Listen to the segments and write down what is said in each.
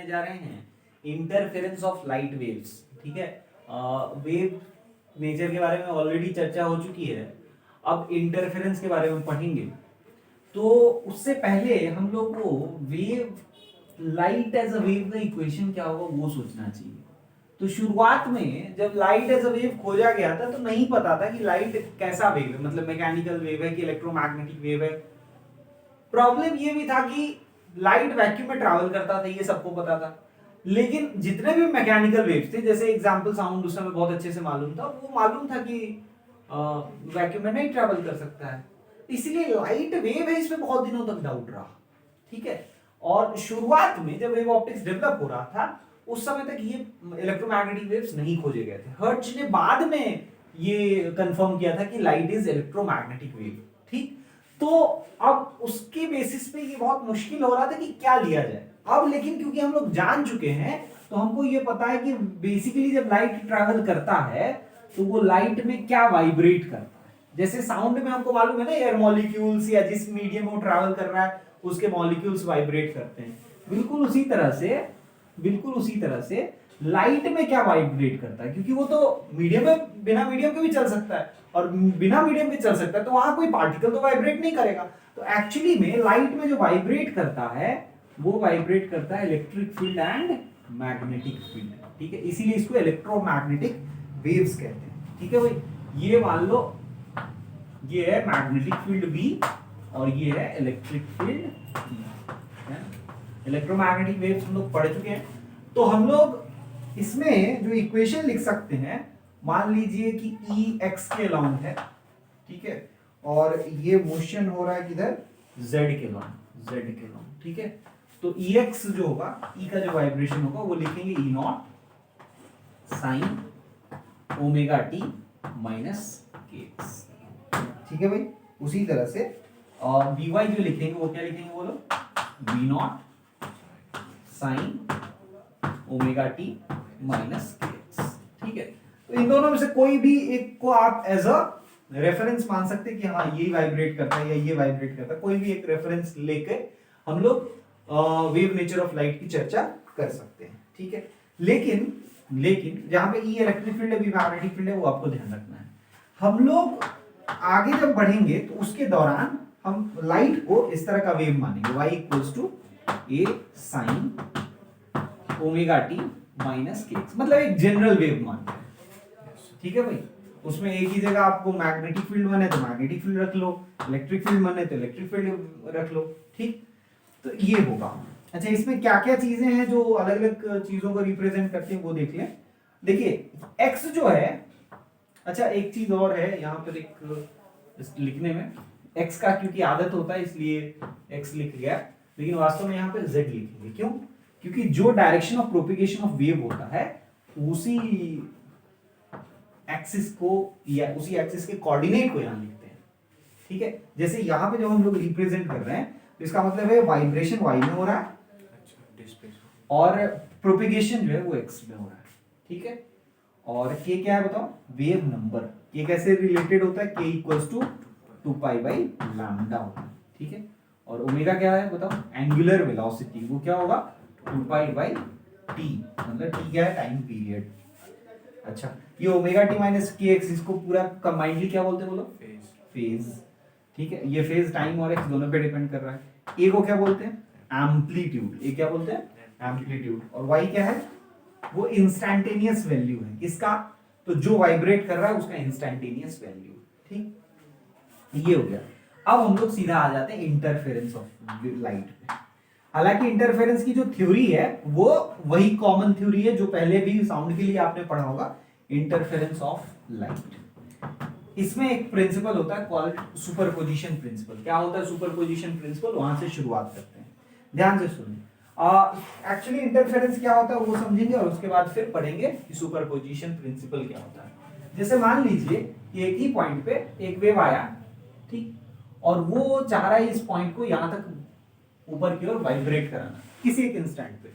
जा रहे हैं इंटरफेरेंस ऑफ लाइट वेव्स। ठीक है, वेव नेचर के बारे में ऑलरेडी चर्चा हो चुकी है, अब इंटरफेरेंस के बारे में पढ़ेंगे। तो उससे पहले हम लोग को wave, light as a wave का इक्वेशन क्या होगा वो सोचना चाहिए। तो शुरुआत में जब लाइट एज अ वेव खोजा गया था तो नहीं पता था कि लाइट कैसा वेव है, मतलब मैकेनिकल वेव है कि इलेक्ट्रोमैग्नेटिक वेव है। प्रॉब्लम ये भी था कि लाइट वैक्यूम में ट्रैवल करता था, ये सबको पता था, लेकिन जितने भी मैकेनिकल वेव्स थे, जैसे एग्जांपल साउंड उस समय बहुत अच्छे से मालूम था, वो मालूम था कि वैक्यूम में नहीं ट्रैवल कर सकता है, इसलिए लाइट वेव है इसमें बहुत दिनों तक डाउट रहा। ठीक है, और शुरुआत में जब वेव ऑप्टिक्स डेवलप हो रहा था उस समय तक ये इलेक्ट्रोमैग्नेटिक वेव्स नहीं खोजे गए थे। हर्ट्ज ने बाद में ये कंफर्म किया था कि लाइट इज इलेक्ट्रोमैग्नेटिक वेव। ठीक, तो अब उसके बेसिस पे ये बहुत मुश्किल हो रहा था कि क्या लिया जाए। अब लेकिन क्योंकि हम लोग जान चुके हैं तो हमको ये पता है कि बेसिकली जब लाइट ट्रैवल करता है तो वो लाइट में क्या वाइब्रेट करता है। जैसे साउंड में हमको मालूम है ना, एयर मॉलिक्यूल्स या जिस मीडियम में वो ट्रैवल कर रहा है उसके मॉलिक्यूल्स वाइब्रेट करते हैं। बिल्कुल उसी तरह से लाइट में क्या वाइब्रेट करता है, क्योंकि वो तो मीडियम में, बिना मीडियम के भी चल सकता है और बिना मीडियम के चल सकता है, तो वहां कोई पार्टिकल तो वाइब्रेट नहीं करेगा। तो एक्चुअली में लाइट में जो वाइब्रेट करता है वो वाइब्रेट करता है electric field and magnetic field. ठीक है, इसीलिए इसको इलेक्ट्रोमैग्नेटिक वेव्स कहते हैं। ठीक है भाई, ये मान लो ये है मैग्नेटिक फील्ड बी और ये है electric field E. Electromagnetic waves हम लोग पढ़ चुके हैं। तो हम लोग इसमें जो इक्वेशन लिख सकते हैं, मान लीजिए कि ई एक्स के अलाउंग है, ठीक है, और ये मोशन हो रहा है किधर, जेड के अलाउंग। ठीक है, तो ई एक्स जो होगा, ई का जो वाइब्रेशन होगा वो लिखेंगे E naught sine omega T minus K X. ठीक है भाई, उसी तरह से और वी वाई जो लिखेंगे वो क्या लिखेंगे बोलो, V naught sine omega T minus K X. ठीक है, तो इन दोनों में से कोई भी एक को आप एज अ रेफरेंस मान सकते हैं कि हाँ ये वाइब्रेट करता है या ये वाइब्रेट करता है, कोई भी एक रेफरेंस लेके हम लोग वेव नेचर ऑफ लाइट की चर्चा कर सकते हैं। ठीक है, लेकिन जहां पे ई इलेक्ट्रिक फील्ड है, बी मैग्नेटिक फील्ड है, वो आपको ध्यान रखना है। हम लोग आगे जब बढ़ेंगे तो उसके दौरान हम लाइट को इस तरह का वेव मानेंगे, y equals to A sine omega T minus K X, मतलब एक जनरल वेव मानते हैं। ठीक है भाई, उसमें एक ही जगह आपको मैग्नेटिक फील्ड बने तो मैग्नेटिक फील्ड रख लो, इलेक्ट्रिक फील्ड बने तो इलेक्ट्रिक फील्ड रख लो। ठीक, तो ये होगा। अच्छा, इसमें क्या क्या चीजें हैं जो अलग अलग चीजों को रिप्रेजेंट करती हैं वो देख लें। देखिए x जो है, अच्छा एक चीज और है यहाँ पर एक लिखने में, x का क्योंकि आदत होता है इसलिए x लिख गया, लेकिन वास्तव में यहाँ पे z लिखेंगे। क्यों? क्योंकि जो direction of propagation of wave होता है उसी एक्सिस को या उसी एक्सिस के कोऑर्डिनेट को यहाँ लिखते हैं। ठीक है, जैसे यहाँ पे जब हम लोग रिप्रेजेंट कर रहे हैं तो इसका मतलब है वाइब्रेशन y में हो रहा है और प्रोपिगेशन जो है वो x में हो रहा है। ठीक है, और k क्या है बताओ, वेव नंबर। k कैसे रिलेटेड होता है, k equals to 2 pi lambda होता है। ठीक है, और ओमेगा क्या है बताओ, एंगुलर वेलोसिटी, वो क्या होगा 2 पाई t, मतलब t क्या है, टाइम पीरियड। अच्छा, ये omega T minus K x, इसको पूरा कंबाइंडली क्या बोलते हैं बोलो, फेज। ठीक है, ये फेज टाइम और एक्स दोनों पे डिपेंड कर रहा है। ए को क्या बोलते हैं, एम्पलीट्यूड, ए क्या बोलते हैं, एम्पलीट्यूड। और वाई क्या है, वो इंस्टैन्टेनियस वैल्यू है किसका, तो जो वाइब्रेट कर रहा है उसका इंस्टैन्टेनियस वैल्यू। ठीक, ये हो गया। अब हम लोग सीधा आ जाते हैं इंटरफेरेंस ऑफ लाइट पे। हालांकि इंटरफेरेंस की जो थ्योरी है वो वही कॉमन थ्योरी है जो पहले भी साउंड के लिए आपने पढ़ा होगा, इंटरफेरेंस ऑफ लाइट। इसमें एक प्रिंसिपल होता है कॉल्ड सुपरपोजिशन प्रिंसिपल। क्या होता है सुपरपोजिशन प्रिंसिपल, वहां से शुरुआत करते हैं, ध्यान से सुनिए। एक्चुअली इंटरफेरेंस क्या होता है वो समझेंगे और उसके बाद फिर पढ़ेंगे कि सुपरपोजिशन प्रिंसिपल क्या होता है। जैसे मान लीजिए कि एक ही पॉइंट पे एक वेव आया, ठीक, और वो चाह रहा है इस पॉइंट को यहां तक ऊपर की ओर वाइब्रेट कराना किसी एक इंस्टेंट पे,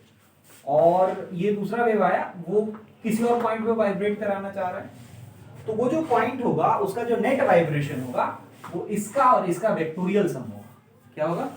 और ये दूसरा वेव आया वो किसी और पॉइंट पे वाइब्रेट कराना चाह रहा है, तो वो जो पॉइंट होगा उसका जो नेट वाइब्रेशन होगा वो इसका और इसका वेक्टोरियल सम होगा। क्या होगा,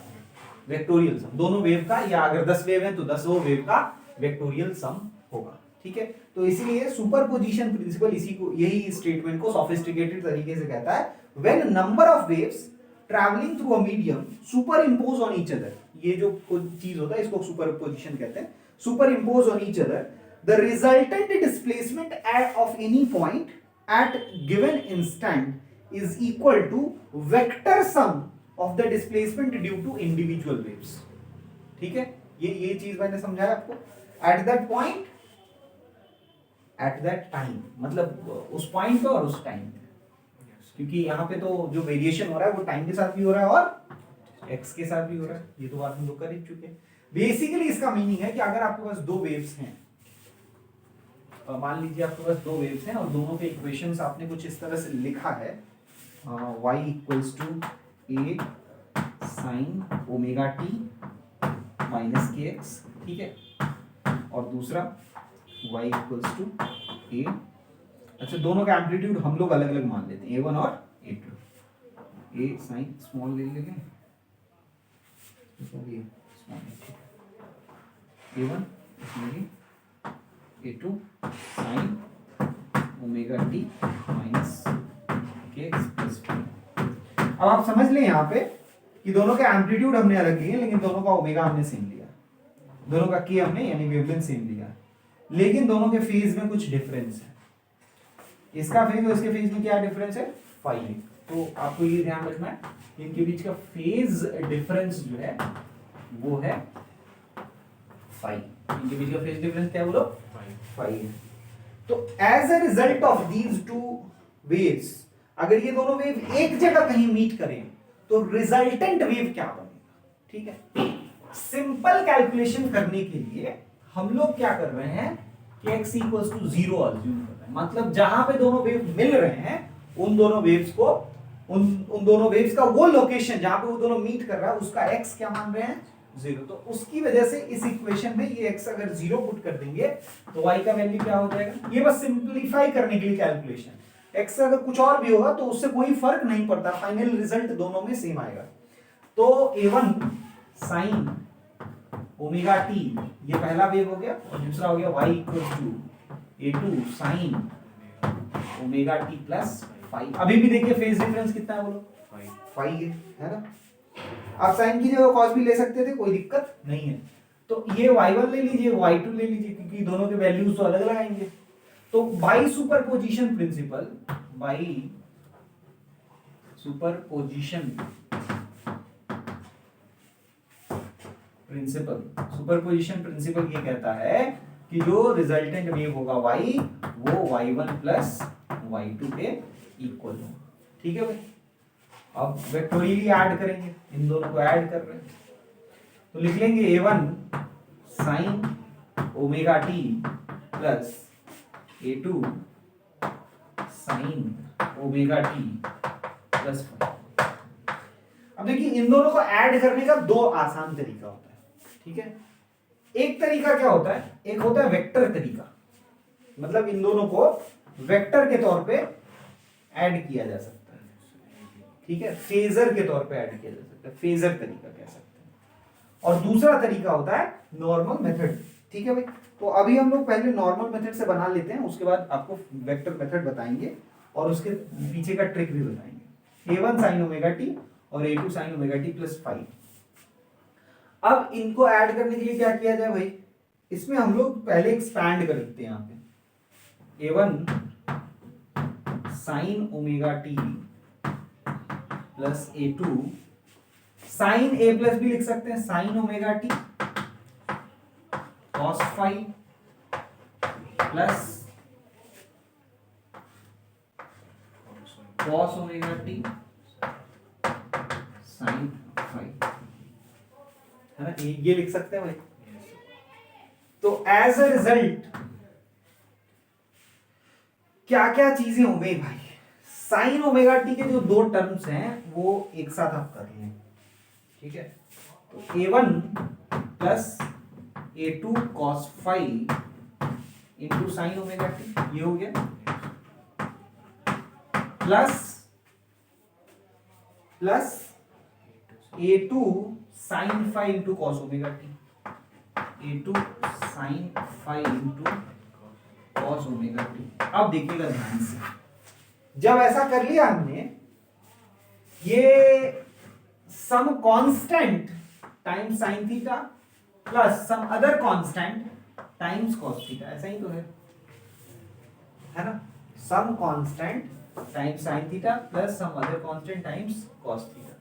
वेक्टोरियल सम, दोनों वेव का, या अगर 10 वेव है तो 10 वेव का वेक्टोरियल सम होगा, ठीक है। तो इसीलिए सुपरपोजिशन प्रिंसिपल इसी को, यही स्टेटमेंट को सोफिस्टिकेटेड तरीके से कहता है, when number of waves travelling through a medium superimpose on each other, ये जो चीज होता है इसको सुपरपोजिशन कहते हैं, superimpose on each other, the resultant displacement of any point at given instant is equal to vector sum of the displacement due to individual waves, ठीक है। ये चीज मैंने समझाया आपको, at that point, at that time, मतलब उस point पे और उस टाइम पे, क्योंकि यहाँ पे तो जो वेरिएशन हो रहा है वो टाइम के साथ भी हो रहा है और एक्स के साथ भी हो रहा है, ये तो बात हम लोग कर ही चुके हैं। बेसिकली इसका मीनिंग है कि अगर आपके पास दो वेव्स हैं, मान लीजिए आपके पास दो वेव्स हैं और दोनों के इक्वेशंस आपने कुछ इस तरह से लिखा है, y equals to a sine omega T minus K X, ठीक है, और दूसरा y इक्वल्स टू a, अच्छा दोनों का एम्पलीट्यूड हम लोग अलग अलग मान लेते हैं, a1 और a2, a साइन स्मॉल ले लेंगे, a1 इसमें a2 sine omega T minus K x plus. अब आप समझ लें यहाँ पे कि दोनों के एम्पलीट्यूड हमने अलग लिए, लेकिन दोनों का ओमेगा हमने सेम लिया, दोनों का के हमने यानी वेवलेंथ सेम लिया, लेकिन दोनों के फेज में कुछ डिफरेंस है। इसका फेज और इसके फेज में क्या डिफरेंस है, फाई है। तो आपको ये ध्यान रखना है, इनके बीच का फेज डिफरेंस जो है वो है फाई, इनके बीच का फेज डिफरेंस क्या है बोलो, फाई है। तो as a result of these two waves, अगर ये दोनों वेव एक जगह कहीं मीट करें तो रिजल्टेंट वेव क्या बनेगा, ठीक है। सिंपल कैलकुलेशन करने के लिए हम लोग क्या कर रहे हैं कि x इक्वल्स टू 0 अज्यूम कर रहे हैं, मतलब जहां पे दोनों वेव मिल रहे हैं उन दोनों वेव्स को, उन दोनों वेव्स का वो लोकेशन जहां पे वो दोनों मीट कर रहा है उसका x क्या मान रहे हैं, 0। तो उसकी वजह से इस इक्वेशन में ये x अगर 0 पुट कर देंगे तो y का वैल्यू क्या हो जाएगा, ये बस सिंपलीफाई करने के लिए कैलकुलेशन, x अगर कुछ और भी होगा तो उससे कोई फर्क नहीं पड़ता, फाइनल रिजल्ट दोनों में सेम आएगा। तो a1 साइन ओमेगा टी ये पहला वेव हो गया, और दूसरा हो गया y equal to a2 sine omega T plus phi. अभी भी देखिए फेज डिफरेंस कितना है बोलो, फाई है ना। आप साइन की जगह कॉस भी ले सकते थे, कोई दिक्कत नहीं है। तो ये y1 ले लीजिए, y2 ले लीजिए, क्योंकि दोनों के वैल्यूज तो अलग अलग आएंगे। तो by superposition principle, by superposition principle, superposition principle ये कहता है कि जो रिजल्टेंट वेव होगा y वो y1 प्लस y2 के इक्वल हो, ठीक है भाई। अब वेक्टोरियली ऐड करेंगे, इन दोनों को ऐड कर रहे हैं तो लिख लेंगे a1 sine omega T plus a2 sine omega T plus. अब देखिए इन दोनों को ऐड करने का दो आसान तरीका होता है, ठीक है। एक तरीका क्या होता है, एक होता है वेक्टर तरीका, मतलब इन दोनों को वेक्टर के तौर पे ऐड किया जा सकता है, ठीक है, फेजर के तौर पे ऐड किया जा सकता है, फेजर तरीका कह सकते हैं। और दूसरा तरीका होता है नॉर्मल मेथड, ठीक है भाई। तो अभी हम लोग पहले नॉर्मल मेथड से बना लेते हैं, उसके बाद आपको वेक्टर मेथड बताएंगे और उसके पीछे का ट्रिक भी बताएंगे। a1 साइन ओमेगा टी और a2 sine omega T plus 5। अब इनको ऐड करने के लिए क्या किया जाए भाई, इसमें हम लोग पहले एक्सपैंड कर देते हैं। यहाँ पे a1 sine omega T plus a2 sine a plus भी लिख सकते हैं, sine omega T cos 5 plus cos omega T sine 5, है ना, ये लिख सकते हैं भाई। तो एज अ रिजल्ट क्या क्या चीजें हो गई भाई, साइन ओमेगा टी के जो दो टर्म्स हैं वो एक साथ आप कर लें, ठीक है। तो a1 plus a2 cos 5 into sine omega T, ये हो गया, plus a2 sine 5 into cos omega T, A2 sine phi into cos omega T. अब देखिएगा ध्यान से, जब ऐसा कर लिया हमने, ये some constant times sine theta plus some other constant times cos theta, ऐसा ही तो है ना? Some constant times sine theta plus some other constant times cos theta,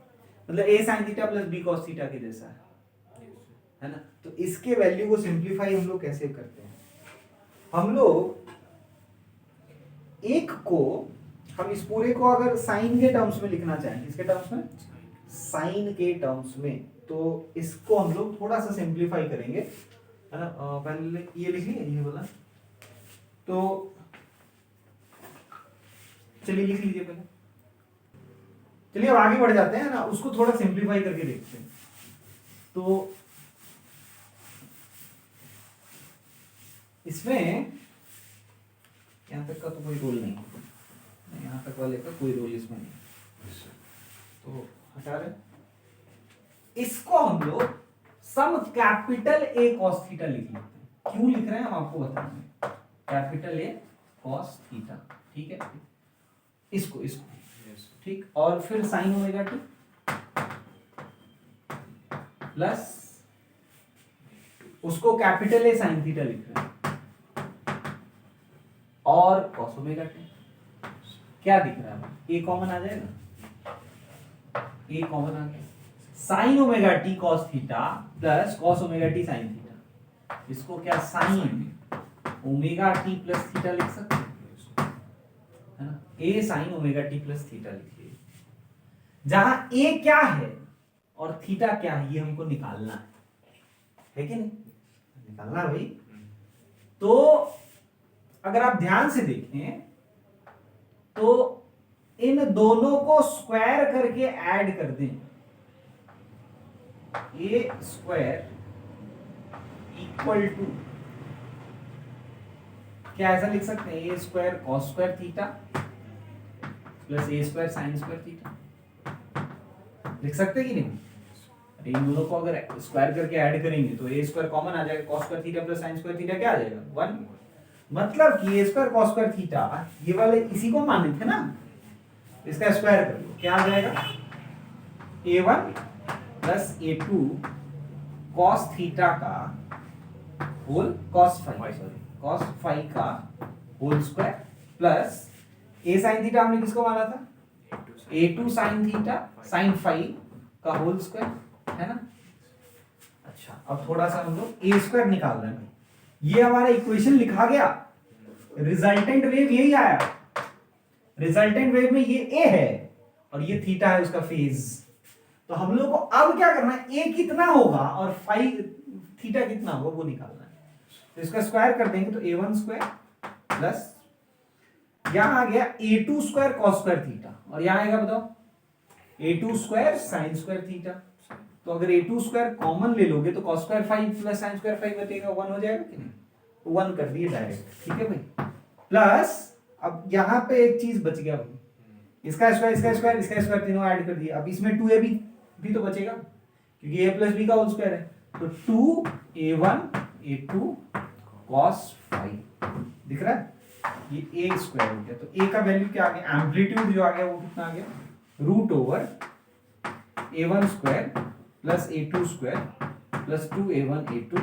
मतलब a sin theta plus b cos theta के जैसा है ना? तो इसके वैल्यू को सिंपलीफाई हम लोग कैसे करते हैं? हम लोग एक को, हम इस पूरे को अगर साइन के टर्म्स में लिखना चाहें, किसके टर्म्स में? साइन के टर्म्स में, तो इसको हम लोग थोड़ा सा सिंपलीफाई करेंगे, है ना? पहले ये लिख लिया, ये बोला, तो चलिए लिख लीजिए पहले। चलिए अब आगे बढ़ जाते हैं ना, उसको थोड़ा सिंपलीफाई करके देखते हैं। तो इसमें यहां तक का तो कोई रोल नहीं, यहां तक वाले का कोई रोल इसमें नहीं, तो हटा रहे। इसको हम लोग some capital A cos theta लिख लेते हैं। क्यों लिख रहे हैं हम आपको बताएंगे। कैपिटल ए कॉस थीटा, ठीक है? इसको ठीक, और फिर साइन ओमेगा टी प्लस उसको कैपिटल ए साइन थीटा लिख रहे हैं, और कॉस ओमेगा टी। क्या दिख रहा है? ए कॉमन आ जाएगा, ए कॉमन आ गया, sine omega T cos theta plus cos omega T sine theta. इसको क्या sine omega T plus theta लिख सकते हैं, है ना? A sine omega T plus theta लिखिए, जहां ए क्या है और थीटा क्या है ये हमको निकालना है कि नहीं? निकालना है भाई। तो अगर आप ध्यान से देखें तो इन दोनों को स्क्वायर करके ऐड कर दें, ए स्क्वायर इक्वल टू, क्या ऐसा लिख सकते हैं? A square cos square theta plus A square sine square theta, लिख सकते हैं कि नहीं? इन दोनों को अगर स्क्वायर करके ऐड करेंगे तो ए स्क्वायर कॉमन आ जाएगा, cos square theta plus sign square theta क्या आ जाएगा? 1। मतलब कि ए स्क्वायर कॉस स्क्वायर थीटा, ये वाले इसी को माने थे ना, इसका स्क्वायर कर लो, क्या आ जाएगा? a1 plus a2 cos theta का होल कॉस फाई का whole square plus A sine theta हमने किसको माना था? a2 sine theta sine phi का होल स्क्वायर, है ना? अच्छा, अब थोड़ा सा हम लोग ए स्क्वायर निकाल रहे हैं। ये हमारा इक्वेशन लिखा गया, रिजल्टेंट वेव यही आया, रिजल्टेंट वेव में ये ए है और ये थीटा है उसका फेज। तो हम लोग को अब क्या करना है? ए कितना होगा और फाई थीटा कितना होगा वो निकालना है। तो इसका स्क्वायर कर देंगे तो a1 स्क्वायर प्लस यहां आ गया a2 square cos square theta, और यहां आएगा बताओ a2 square sine square theta. तो अगर a2 स्क्वायर कॉमन ले लोगे तो cos square 5 plus sin square 5 बचेगा, 1 हो जाएगा कि नहीं? 1 कर दिए डायरेक्ट, ठीक है भाई। प्लस अब यहां पे एक चीज बच गया भाई, इसका स्क्वायर इसका स्क्वायर इसका स्क्वायर तीनों ऐड कर दिए। अब इसमें 2ab भी तो बचेगा क्योंकि a प्लस b का होल स्क्वायर है, तो 2a1 a2 cos 5 दिख रहा है, ये a स्क्वायर हो गया। तो a का वैल्यू क्या आ गया? एम्पलीट्यूड जो आ गया वो कितना आ गया? Root over a1 square plus a2 square plus 2a1 a2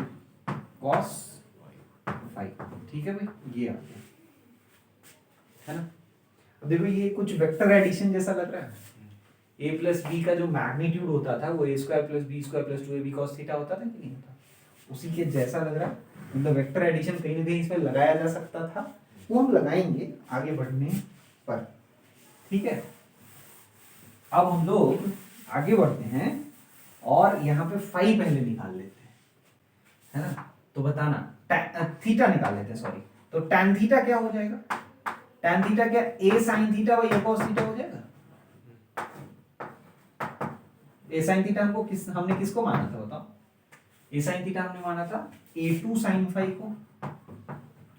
cos 5, ठीक है भाई, ये आ गया, है ना? अब देखो ये कुछ वेक्टर एडिशन जैसा लग रहा है। a प्लस बी का जो मैग्नीट्यूड होता था वो a square plus B square plus 2ab cos theta होता था कि नहीं होता? उसी के जैसा लग रहा है, मतलब वेक्टर एडिशन कहीं ना कहीं इसमें लगाया जा सकता था, वो हम लगाएंगे आगे बढ़ने पर, ठीक है? अब हम लोग आगे बढ़ते हैं और यहाँ पे फाई पहले निकाल लेते हैं, है ना? तो बताना, थीटा निकाल लेते हैं, सॉरी। तो tan थीटा क्या हो जाएगा? tan थीटा क्या a sin theta by a cos theta हो जाएगा। a sin थीटा हमने किसको माना था बताओ? a sin थीटा हमने माना था a2 sin फाई को,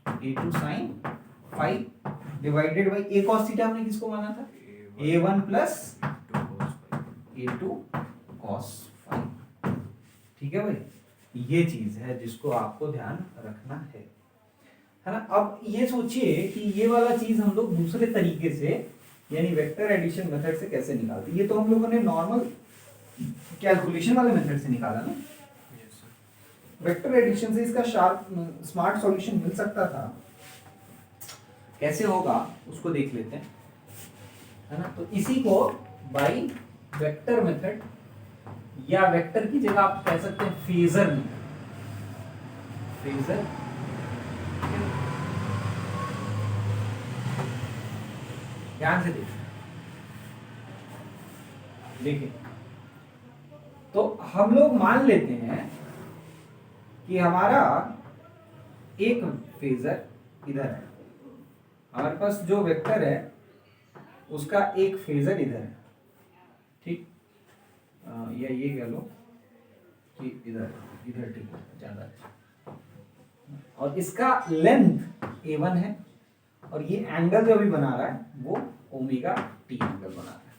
a2 sin phi divided by a cos theta हमने किसको माना था? a1 plus a2 cos phi, ठीक है भाई। ये चीज है जिसको आपको ध्यान रखना है ना। अब ये सोचिए कि ये वाला चीज हम लोग दूसरे तरीके से यानी वेक्टर एडिशन मेथड से कैसे निकालते। ये तो हम लोगों ने नॉर्मल कैलकुलेशन वाले मेथड से निकाला ना। वेक्टर एडिशन से इसका स्मार्ट सॉल्यूशन मिल सकता था। कैसे होगा उसको देख लेते हैं, है ना। तो इसी को बाय वेक्टर मेथड या वेक्टर की जगह आप कह सकते हैं फेजर मेथड। फेजर ध्यान से देखिए, तो हम लोग मान लेते हैं कि हमारा एक फेजर इधर है, हमारे पास जो वेक्टर है उसका एक फेजर इधर है, ठीक। या ये कह लो कि इधर इधर, ठीक है, ज्यादा है। और इसका लेंथ a1 है और ये एंगल जो भी बना रहा है वो ओमेगा टी एंगल बना रहा है,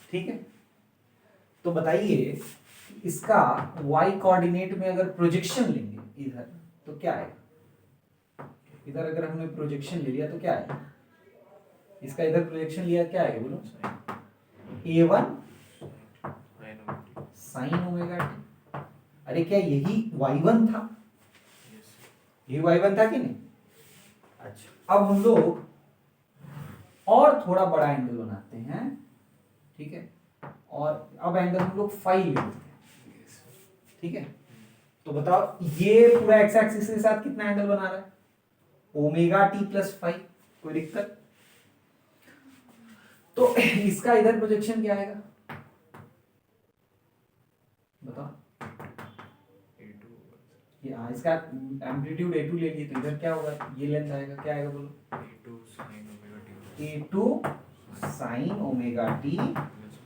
ठीक है। तो बताइए इसका y कोऑर्डिनेट में अगर प्रोजेक्शन लेंगे इधर तो क्या आएगा। इधर अगर हमने प्रोजेक्शन ले लिया तो क्या आएगा, इसका इधर प्रोजेक्शन लिया क्या आएगा बोलो। a1 sine omega T. अरे क्या यही y1 था, यही y1 था कि नहीं। अच्छा, अब हम लोग और थोड़ा बड़ा एंगल बनाते हैं, ठीक है। और अब एंगल हम लोग फाई लेते हैं, ठीक है। तो बताओ ये पूरा एक्स एक्सिस के साथ कितना एंगल बना रहा है, ओमेगा टी प्लस फाई। कोई दिक्कत। तो इसका इधर प्रोजेक्शन क्या आएगा बताओ। इसका एम्पलीट्यूड a2 ले लिए तो इधर क्या होगा, ये लेंथ आएगा, क्या आएगा बोलो, a2 sine omega T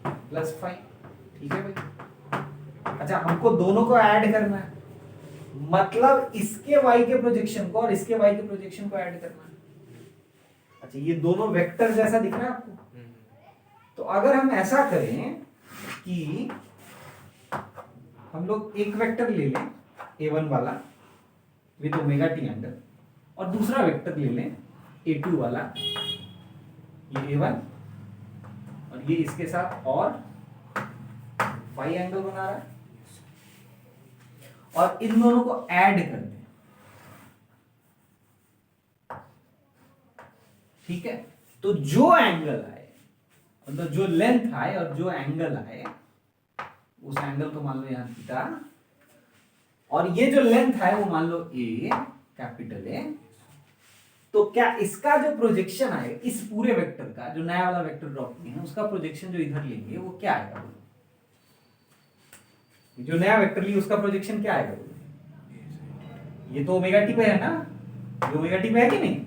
plus five, ठीक है भाई। अच्छा, हमको दोनों को ऐड करना है, मतलब इसके y के प्रोजेक्शन को और इसके y के प्रोजेक्शन को ऐड करना है। अच्छा, ये दोनों वेक्टर जैसा दिख रहा है आपको। तो अगर हम ऐसा करें कि हम लोग एक वेक्टर ले लें a1 वाला विद ओमेगा टी एंगल और दूसरा वेक्टर ले लें a2 वाला, ये a1 और ये इसके साथ और फाई एंगल बना रहा है, और इन दोनों को ऐड कर दें, ठीक है। तो जो एंगल आए, मतलब जो लेंथ आए और जो एंगल आए, उस एंगल को मान लो यहां थीटा, और ये जो लेंथ है वो मान लो ए, कैपिटल ए। तो क्या इसका जो प्रोजेक्शन आएगा इस पूरे वेक्टर का, जो नया वाला वेक्टर ड्रॉप किए हैं उसका प्रोजेक्शन जो इधर लेंगे वो क्या आएगा बोलो। जो नया वेक्टर लिए उसका प्रोजेक्शन क्या आएगा बोलो। ये तो ओमेगा टी पे है ना, ये ओमेगा टी पे है कि नहीं।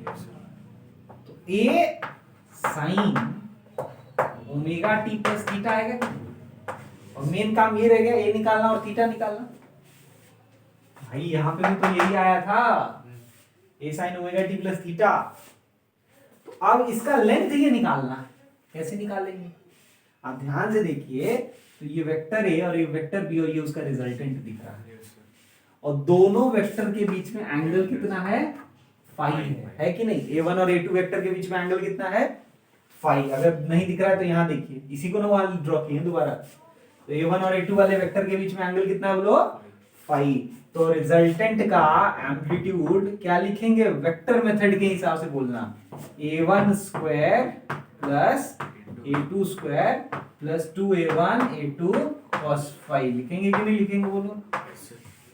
तो A sine omega T plus theta आएगा, और मेन काम ये रह गया ए निकालना और थीटा निकालना। भाई यहां पे भी तो यही आया था, A sine omega T plus theta. तो अब इसका लेंथ ये निकालना है, कैसे निकालेंगे आप ध्यान से देखिए। तो ये वेक्टर ए और ये वेक्टर बी और ये उसका रिजल्टेंट दिख रहा है, और दोनों वेक्टर के बीच में एंगल कितना है, फाई है कि नहीं। a1 और a2 वेक्टर के बीच में एंगल कितना है, फाई। अगर नहीं दिख रहा है तो यहां देखिए, इसी को ना वहां ड्रॉ किए दोबारा। तो a1 और a2 वाले वेक्टर के बीच में एंगल कितना है बोलो, फाई। तो रिजल्टेंट का एम्पलीट्यूड क्या लिखेंगे, वेक्टर मेथड के हिसाब से बोलना, a1 square plus a2 square plus 2a1 a2 cos phi लिखेंगे कि नहीं लिखेंगे बोलो,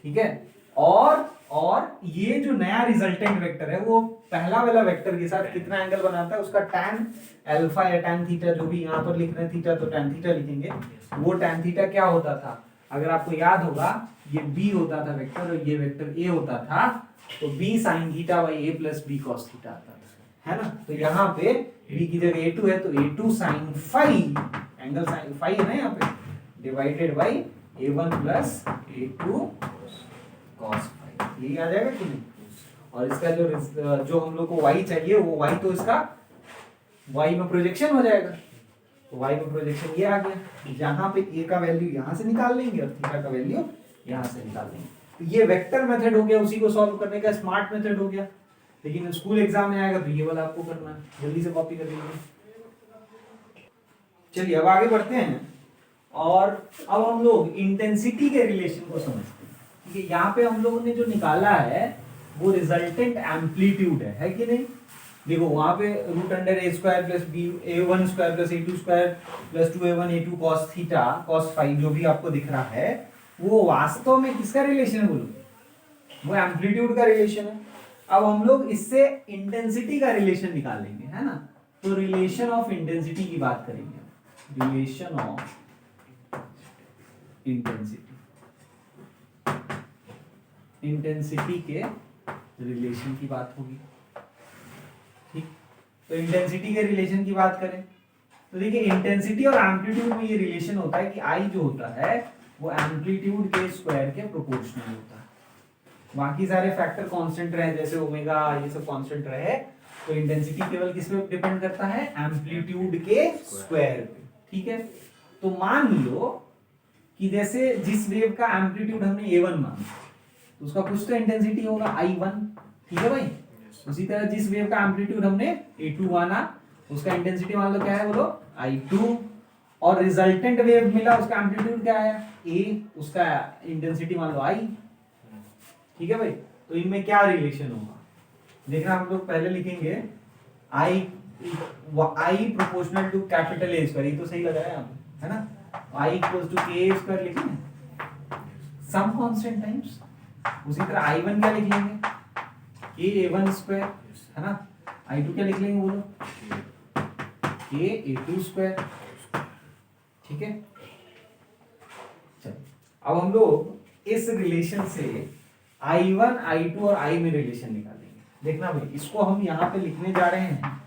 ठीक है। और ये जो नया रिजल्टेंट वेक्टर है वो पहला वाला वेक्टर के साथ कितना एंगल बनाता है, उसका tan अल्फा या tan थीटा, जो भी यहाँ पर लिख रहे हैं थीटा तो tan थीटा लिखेंगे। वो tan थीटा क्या होता था, अगर आपको याद होगा, ये b होता था वेक्टर और ये वेक्टर a होता था, तो b sin theta by a plus b cos theta आता था, है ना। तो यहाँ पे b की जगह a2 है तो a2 sin phi, angle sin phi है ना यहाँ पे, divided by a1 plus a2 cos phi, यही आ जाएगा कि नहीं। और इसका जो हम लोग को y चाहिए वो y तो इसका y में प्रोजेक्शन हो जाएगा, तो y में प्रोजेक्शन ये आ गया। यहाँ पे a का वैल्यू यहाँ से निकाल लेंगे और थीटा का वैल्यू यहाँ से निकाल लेंगे। ये वेक्टर मेथड हो गया, उसी को सॉल्व करने का स्मार्ट मेथड हो गया, लेकिन स्कूल एग्जाम में आएगा तो ये वाला आपको करना है, जल्दी से कॉपी कर लीजिए। चलिए अब आगे बढ़ते हैं और अब हम लोग इंटेंसिटी के रिलेशन को समझते हैं। ठीक है, यहाँ पे हम लोगों ने जो निकाला है वो रिजल्टेंट एम्पलीट्यूड है कि नहीं। देखो वहां पे root under A square plus B A one square plus A two square plus 2a1 a2 cos theta cos five जो भी आपको दिख रहा है वो वास्तव में किसका रिलेशन है बोलो, वो एम्पलीट्यूड का रिलेशन है। अब हम लोग इससे इंटेंसिटी का रिलेशन निकालेंगे, है ना। तो रिलेशन ऑफ इंटेंसिटी की बात करेंगे, रिलेशन ऑफ इंटेंसिटी, इंटेंसिटी के रिलेशन की बात होगी। ठीक, तो इंटेंसिटी के रिलेशन की बात करें तो देखिए इंटेंसिटी और एम्पलीट्यूड में ये रिलेशन होता है कि आई जो होता है वो एम्पलीट्यूड के स्क्वायर के प्रोपोर्शनल होता है। बाकी सारे फैक्टर कांस्टेंट रहे जैसे ओमेगा ये सब कांस्टेंट रहे, तो इंटेंसिटी केवल किस पे डिपेंड करता है, एम्पलीट्यूड के स्क्वायर पे। ठीक है, तो मान लो कि जैसे जिस वेव का एम्पलीट्यूड हमने a1 माना तो उसका कुछ तो इंटेंसिटी होगा I1। ठीक है भाई, उसी तरह जिस वेव का एम्पलीट्यूड हमने a2 माना उसका इंटेंसिटी मान लो क्या है बोलो I2, और रिजल्टेंट वेव मिला उसका एम्पलीट्यूड क्या है a, उसका इंटेंसिटी मान लो I। ठीक है भाई, तो इनमें क्या रिलेशन होगा देखना, हम लोग पहले लिखेंगे I proportional to capital A square, ये तो सही लग रहा है यहाँ पे, है ना। I equals to k square लिखेंगे सम कांस्टेंट टाइम्स, उसी तरह I1 क्या लिख लेंगे k a1 स्क्वायर, है ना। I2 क्या लिख लेंगे बोलो k a2 स्क्वायर। ठीक है, चलो अब हम लोग इस रिलेशन से I1 I2 और I में रिलेशन निकालेंगे। देखना भाई, इसको हम यहाँ पे लिखने जा रहे हैं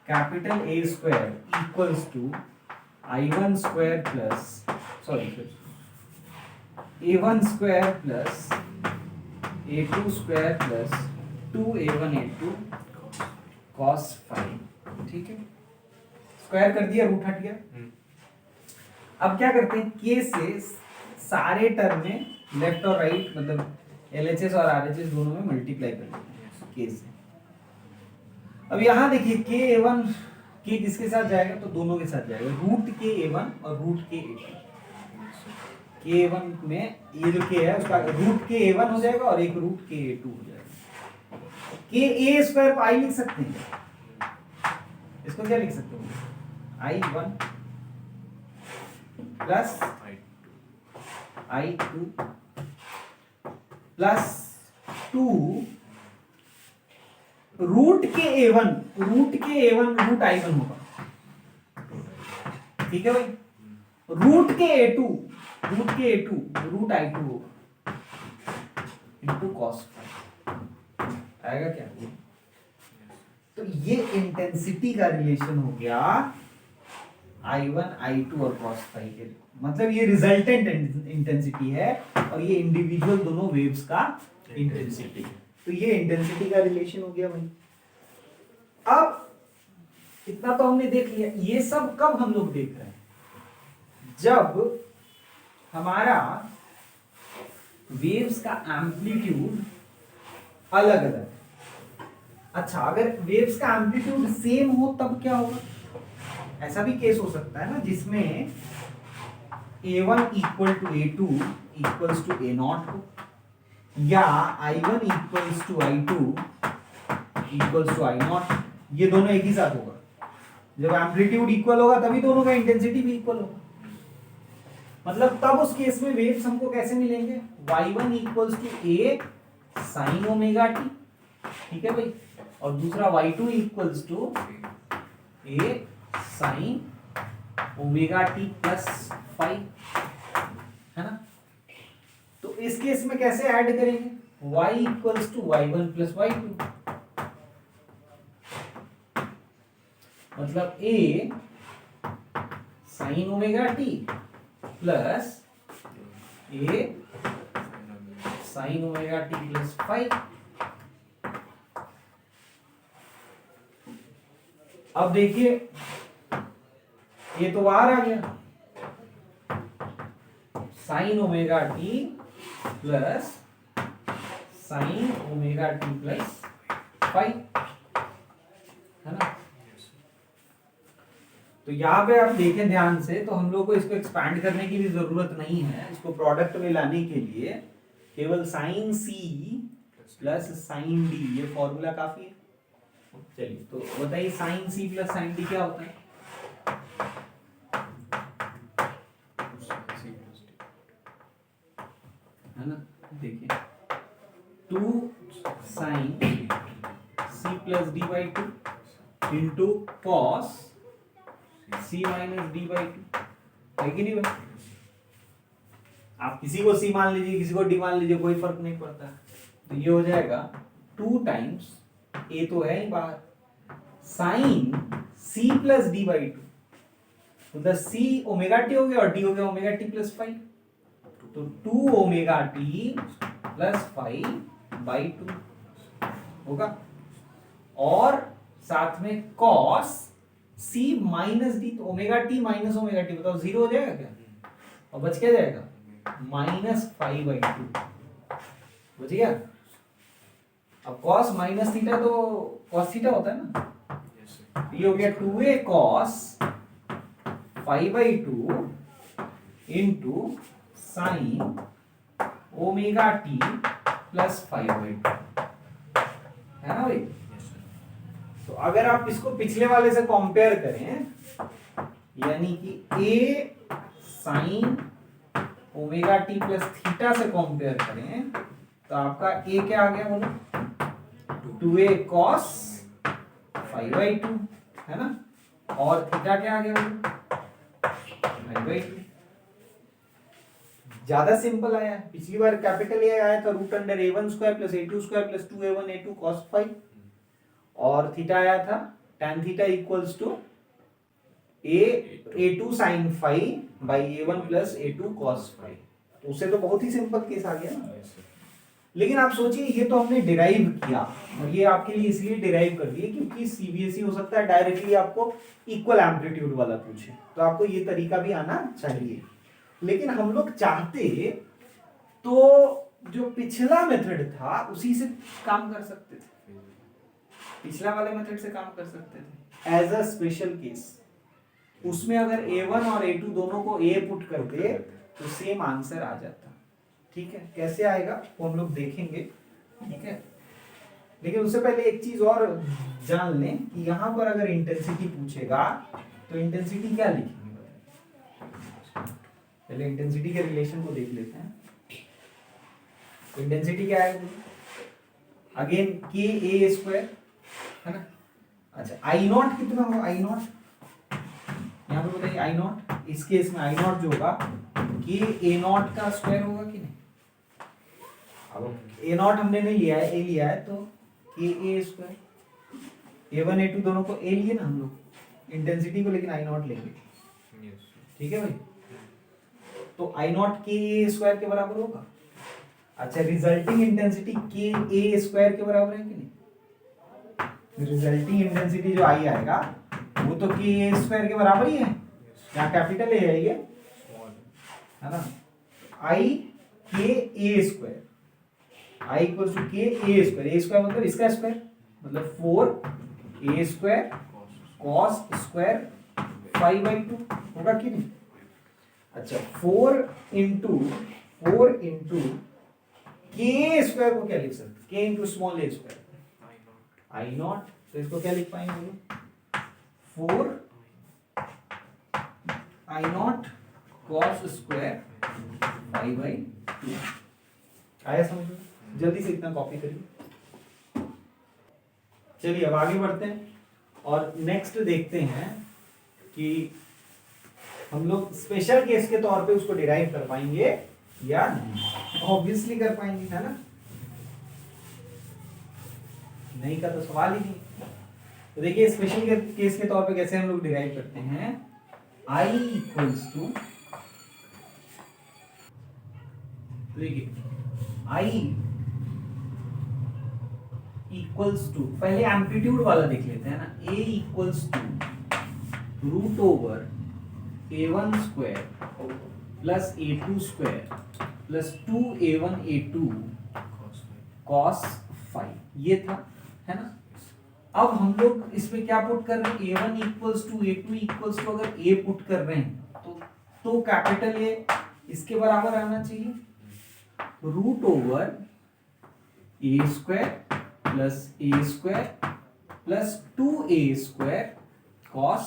capital A square equals to I1 square plus A1 square plus A2 square plus 2A1 A2 cos 5। ठीक है, स्क्वायर कर दिया, रूट हट गया। अब क्या करते हैं, के से सारे टर्म में लेफ्ट और राइट मतलब LHS और RHS दोनों में मल्टीप्लाई कर देते हैं के से। अब यहां देखिए के a1 के किसके साथ जाएगा, तो दोनों के साथ जाएगा, रूट के a1 और रूट के a2। के a1 में ये जो के है उसका रूट के a1 हो जाएगा और एक रूट के a2 हो जाएगा। के a स्क्वायर को I लिख सकते हैं, इसको क्या लिख सकते हो I1 plus I2 plus 2 root के a1 रूट I1 होगा। ठीक है भाई, रूट के a2 रूट I2 होगा इनटू कॉस आएगा क्या। तो ये इंटेंसिटी का रिलेशन हो गया I1 I2 और cos phi के, मतलब ये रिजल्टेंट इंटेंसिटी है और ये इंडिविजुअल दोनों वेव्स का इंटेंसिटी। तो ये इंटेंसिटी का रिलेशन हो गया भाई। अब इतना तो हमने देख लिया, ये सब कब हम लोग देख रहे हैं, जब हमारा वेव्स का एम्पलीट्यूड अलग अलग है। अच्छा, अगर वेव्स का एम्पलीट्यूड सेम हो तब क्या होगा, ऐसा भी केस हो सकता है ना जिसमें a1 equal to a2 equals to a0 हो, या I1 equals to I2 equals to I0, ये दोनों एक ही साथ होगा। जब एम्पलीट्यूड इक्वल होगा तभी दोनों का इंटेंसिटी भी इक्वल होगा। मतलब तब उस केस में वेव्स हमको कैसे मिलेंगे, y1 equals to a sin omega t। ठीक है भाई, और दूसरा y2 equals to a sin omega T plus 5, है ना। तो इस केस में कैसे ऐड करेंगे, y equals to y1 plus y2, मतलब a sin omega T plus a sin omega T plus 5। अब देखिए ये तो बाहर आ गया, sine omega T plus sign omega T plus five, है ना। तो यहाँ पे आप देखें ध्यान से, तो हम लोग को इसको एक्सपैंड करने की भी जरूरत नहीं है। इसको प्रोडक्ट में लाने के लिए केवल sine C plus sine D, ये फॉर्मूला काफी है। चलिए तो बताइए sine C plus sine D क्या होता है? है ना, देखिए 2 sine C plus D by two into cos C minus D by two, है कि नहीं भाई? आप किसी को सी मान लीजिए, किसी को डी मान लीजिए, कोई फर्क नहीं पड़ता। तो ये हो जाएगा 2 टाइम्स, ए तो है ही बाहर, sine C plus D by two, मतलब सी ओमेगा टी हो गया और डी हो गया ओमेगा टी प्लस 5, तो 2 ओमेगा टी प्लस 5 बाई 2 होगा। और साथ में कॉस सी माइनस डी, तो omega T minus omega T, बताओ 0 हो जाएगा क्या? और बच क्या जाएगा? -5 बाई 2, बच गया। अब कॉस माइनस थीटा तो कॉस थीटा होता है ना, ये हो गया 2a cos 5/2 into sine omega T plus 5/2, है ना भाई। तो अगर आप इसको पिछले वाले से कंपेयर करें, यानी कि a sine omega T plus theta से कंपेयर करें, तो आपका a क्या आ गया बोलो? 2a cos 5/2, है ना। और थीटा क्या आ गया बोलो? 5/2। ज्यादा सिंपल आया। पिछली बार कैपिटल ए आया था root under a1 square plus a2 square plus 2a1 a2 cos 5, और थीटा आया था tan theta equals to a2 sin 5 by a1 plus a2 cos 5। तो उससे तो बहुत ही सिंपल केस आ गया ना। लेकिन आप सोचिए, ये तो हमने डिराइव किया, और ये आपके लिए इसलिए डिराइव कर दिए क्योंकि सीबीएसई हो सकता है डायरेक्टली आपको इक्वल एम्पलीट्यूड वाला पूछे, तो आपको ये तरीका भी आना चाहिए। लेकिन हम लोग चाहते तो जो पिछला मेथड था उसी से काम कर सकते थे, पिछला वाले मेथड से काम कर सकते थे एज अ स्पेशल केस। उसमें अगर a1 और a2 दोनों को a पुट करते तो सेम आंसर आ जाता। ठीक है, कैसे आएगा वो हम लोग देखेंगे, ठीक है। लेकिन उससे पहले एक चीज और जान लें कि यहां पर अगर इंटेंसिटी पूछेगा तो इंटेंसिटी क्या लिखेंगे? पहले इंटेंसिटी के रिलेशन को देख लेते हैं। इंटेंसिटी क्या है? अगेन के ए स्क्वायर, है ना। अच्छा, आई नॉट कितना होगा? आई नॉट यहाँ पे बताइए, आई नॉट इस केस में आई नॉट जो होगा के ए नॉट का स्क्वायर होगा कि नहीं? अब ए नॉट हमने नहीं लिया है, ए लिया है, तो के ए स्क्वायर, a1 a2 दोनों को ए लिए ना हम लोग इंटेंसिटी को, लेकिन आई नॉट लेंगे, ठीक है भाई। तो आई नॉट के ए स्क्वायर के बराबर होगा। अच्छा, रिजल्टिंग इंटेंसिटी के ए स्क्वायर के बराबर है कि नहीं? रिजल्टिंग इंटेंसिटी जो आई आएगा वो तो के ए स्क्वायर के बराबर ही है, यहाँ कैपिटल ए है ये, है ना। आई के ए स्क्वायर, आई इक्वल्स टू के ए स्क्वायर, ए स्क्वायर मतलब इसका स्क्वायर, मतलब 4a स्क्वायर कॉस स्क्वायर 5/2 होगा कि नहीं? अच्छा, 4 इंटू के स्क्वायर को क्या लिख सकते? के into small A square, I not. तो इसको क्या लिख पाएंगे? 4 आई नॉट कॉस स्क्वायर 5/2। आया समझ में? जल्दी से इतना कॉपी करिए। चलिए अब आगे बढ़ते हैं और नेक्स्ट देखते हैं कि हम लोग स्पेशल केस के तौर पे उसको डिराइव कर पाएंगे या नहीं। ऑब्वियसली कर पाएंगे, है ना। नहीं का तो सवाल ही नहीं। तो देखिए स्पेशल केस के तौर पे कैसे हम लोग डिराइव करते हैं। I इक्वल्स टू, देखिए I इक्वल्स टू, पहले एम्पलीट्यूड वाला देख लेते हैं ना। A equals to root over a1 square plus a2 square plus 2a1 a2 cos five, ये था, है ना। अब हम लोग इसमें क्या पुट कर रहे हैं, a1 equals to a2 equals to, अगर a पुट कर रहे हैं तो कैपिटल A इसके बराबर आना चाहिए, root over a square plus 2a² cos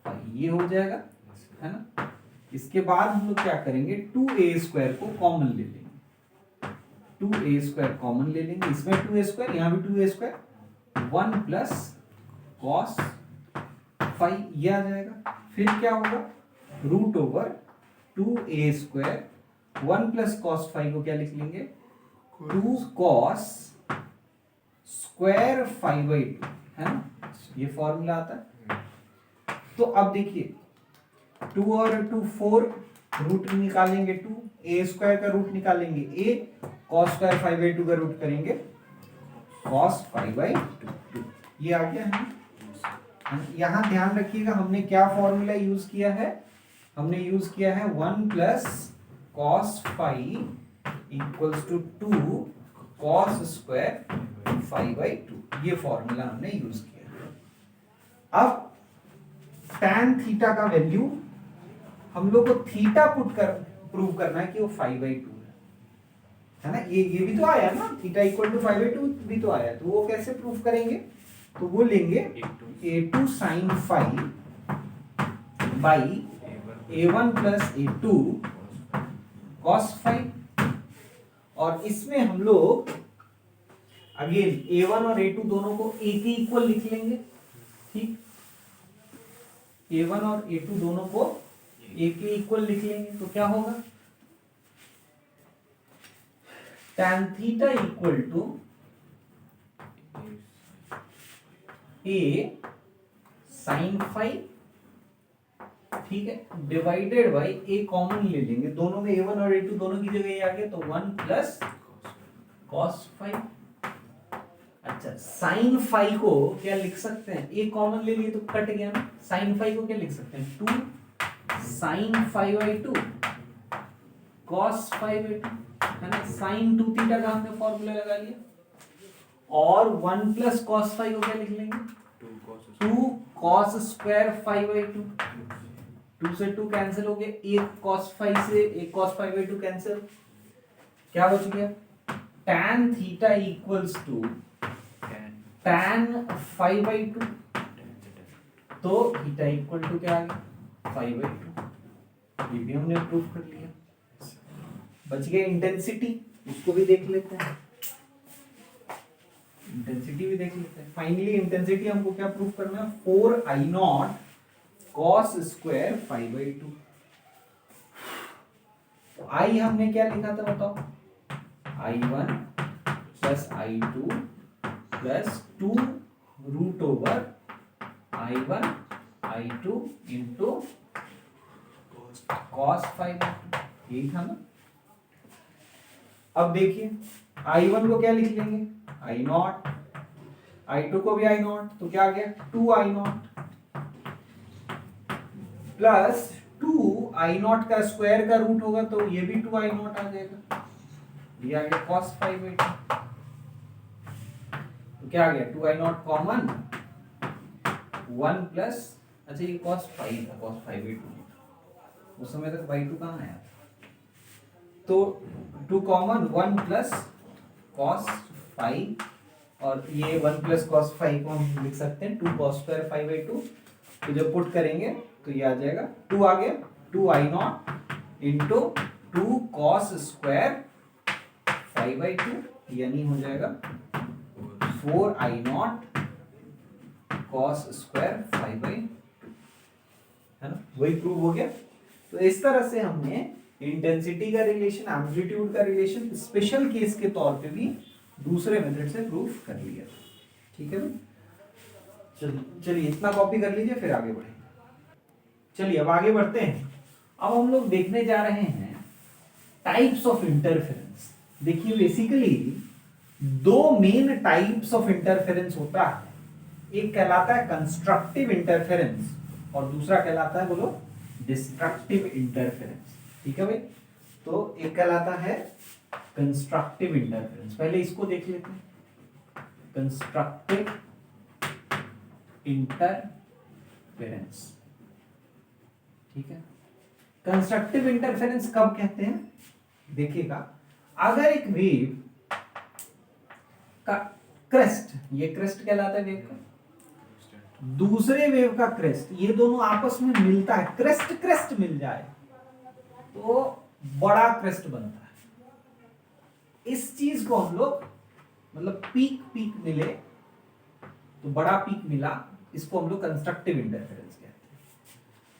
five, ये हो जाएगा, है ना। इसके बाद हम लोग क्या करेंगे, 2a² को कॉमन ले लेंगे, 2a² कॉमन ले लेंगे, इसमें 2a², यहां भी 2a², 1 प्लस कॉस फाइव, ये आ जाएगा। फिर क्या होगा, root over 2a², 1 plus cos five को क्या लिख लेंगे, 2 कॉस स्क्वायर 5/2, है ना, ये फॉर्मूला आता है। तो अब देखिए 2 और 2 4, रूट निकालेंगे 2, a² का रूट निकालेंगे a, कॉस स्क्वायर 5/2 का रूट करेंगे कॉस 5/2, ये आ गया है। यहां ध्यान रखिएगा हमने क्या फॉर्मूला यूज किया है, हमने यूज किया है 1 plus cos five equals to 2 cos square 5/2, ये फॉर्मूला हमने यूज किया। अब tan थीटा का वैल्यू हम लोग को थीटा पुट कर प्रूव करना है कि वो 5/2 है ना, ये भी तो आया ना, थीटा इक्वल टू 5/2 भी तो आया, तो वो कैसे प्रूव करेंगे, तो वो लेंगे a2 sin 5 by a1 plus a2 cos 5, और इसमें हम लोग अगेन a1 और a2 दोनों को a के इक्वल लिख लेंगे, ठीक, a1 और a2 दोनों को a के इक्वल लिख लेंगे, तो क्या होगा, tan theta equal to a sin 5, ठीक है, डिवाइडेड बाई a कॉमन ले लेंगे, दोनों में a1 और a2 दोनों की जगह ये आ गया, तो 1 प्लस cos 5। अच्छा, sin 5 को क्या लिख सकते हैं, a कॉमन ले लिए तो कट गया ना, sin 5 को क्या लिख सकते हैं, 2 sin 5/2 cos 5/2, है ना, sin 2 थीटा का हमने फॉर्मूला लगा लिया, और 1 प्लस cos 5 को क्या लिख लेंगे, 2 cos स्क्वायर 5/2, 2 से 2 कैंसिल हो गए, एक cos 5 से एक cos 5/2 कैंसिल, क्या बच गया, tan theta equals to tan 5/2, तो थीटा इक्वल टू क्या आ गया, 5/2, ये भी हमने प्रूफ कर लिया। बच गया इंटेंसिटी, उसको भी देख लेते हैं, इंटेंसिटी भी देख लेते हैं। फाइनली इंटेंसिटी हमको क्या प्रूफ करना है, 4I0 cos स्क्वायर 5/2। तो I हमने क्या लिखा था बताओ, I1 plus I2 plus 2 root over I1 I2 into cos 5/2, यही था ना। अब देखिए I1 को क्या लिख लेंगे, I0, I2 को भी I0, तो क्या आ गया 2I0 प्लस 2I0 का स्क्वायर का रूट होगा तो ये भी 2I0 आ जाएगा, ये आ गया cos 5/2, तो क्या आ गया 2I0 कॉमन, 1 प्लस, अच्छा ये cos 5 था, cos 5/2, उस समय तक 2 कहाँ आया, तो 2 कॉमन, 1 प्लस cos 5, और ये 1 प्लस cos 5 को हम लिख सकते हैं 2 cos स्क्वायर 5/2, तो जब पुट करेंगे तो ये आ जाएगा 2 आ गया, 2I0 इंटू 2 cos स्क्वायर 5/2, यानी हो जाएगा 4I0 cos स्क्वायर 5/2, है ना, वही प्रूव हो गया। तो इस तरह से हमने इंटेंसिटी का रिलेशन, एम्पलीट्यूड का रिलेशन स्पेशल केस के तौर पे भी दूसरे मेथड से प्रूफ कर लिया, ठीक है भाई। चलिए इतना कॉपी कर लीजिए, फिर आगे बढ़ेंगे। चलिए अब आगे बढ़ते हैं। अब हम लोग देखने जा रहे हैं टाइप्स ऑफ इंटरफेरेंस। देखिए बेसिकली दो मेन टाइप्स ऑफ इंटरफेरेंस होता है, एक कहलाता है कंस्ट्रक्टिव इंटरफेरेंस और दूसरा कहलाता है, बोलो, डिस्ट्रक्टिव इंटरफेरेंस, ठीक है भाई। तो एक कहलाता है कंस्ट्रक्टिव इंटरफेरेंस, पहले इसको देख लेते हैं। कंस्ट्रक्टिव इंटरफेरेंस, ठीक है। कंस्ट्रक्टिव इंटरफेरेंस कब कहते हैं, देखिएगा, अगर एक वेव का क्रेस्ट, ये क्रेस्ट कहलाता है वेव का, दूसरे वेव का क्रेस्ट, ये दोनों आपस में मिलता है, क्रेस्ट क्रेस्ट मिल जाए तो बड़ा क्रेस्ट बनता है। इस चीज को हम लोग, मतलब पीक पीक मिले तो बड़ा पीक मिला, इसको हम लोग कंस्ट्रक्टिव इंटरफेरेंस कहते हैं।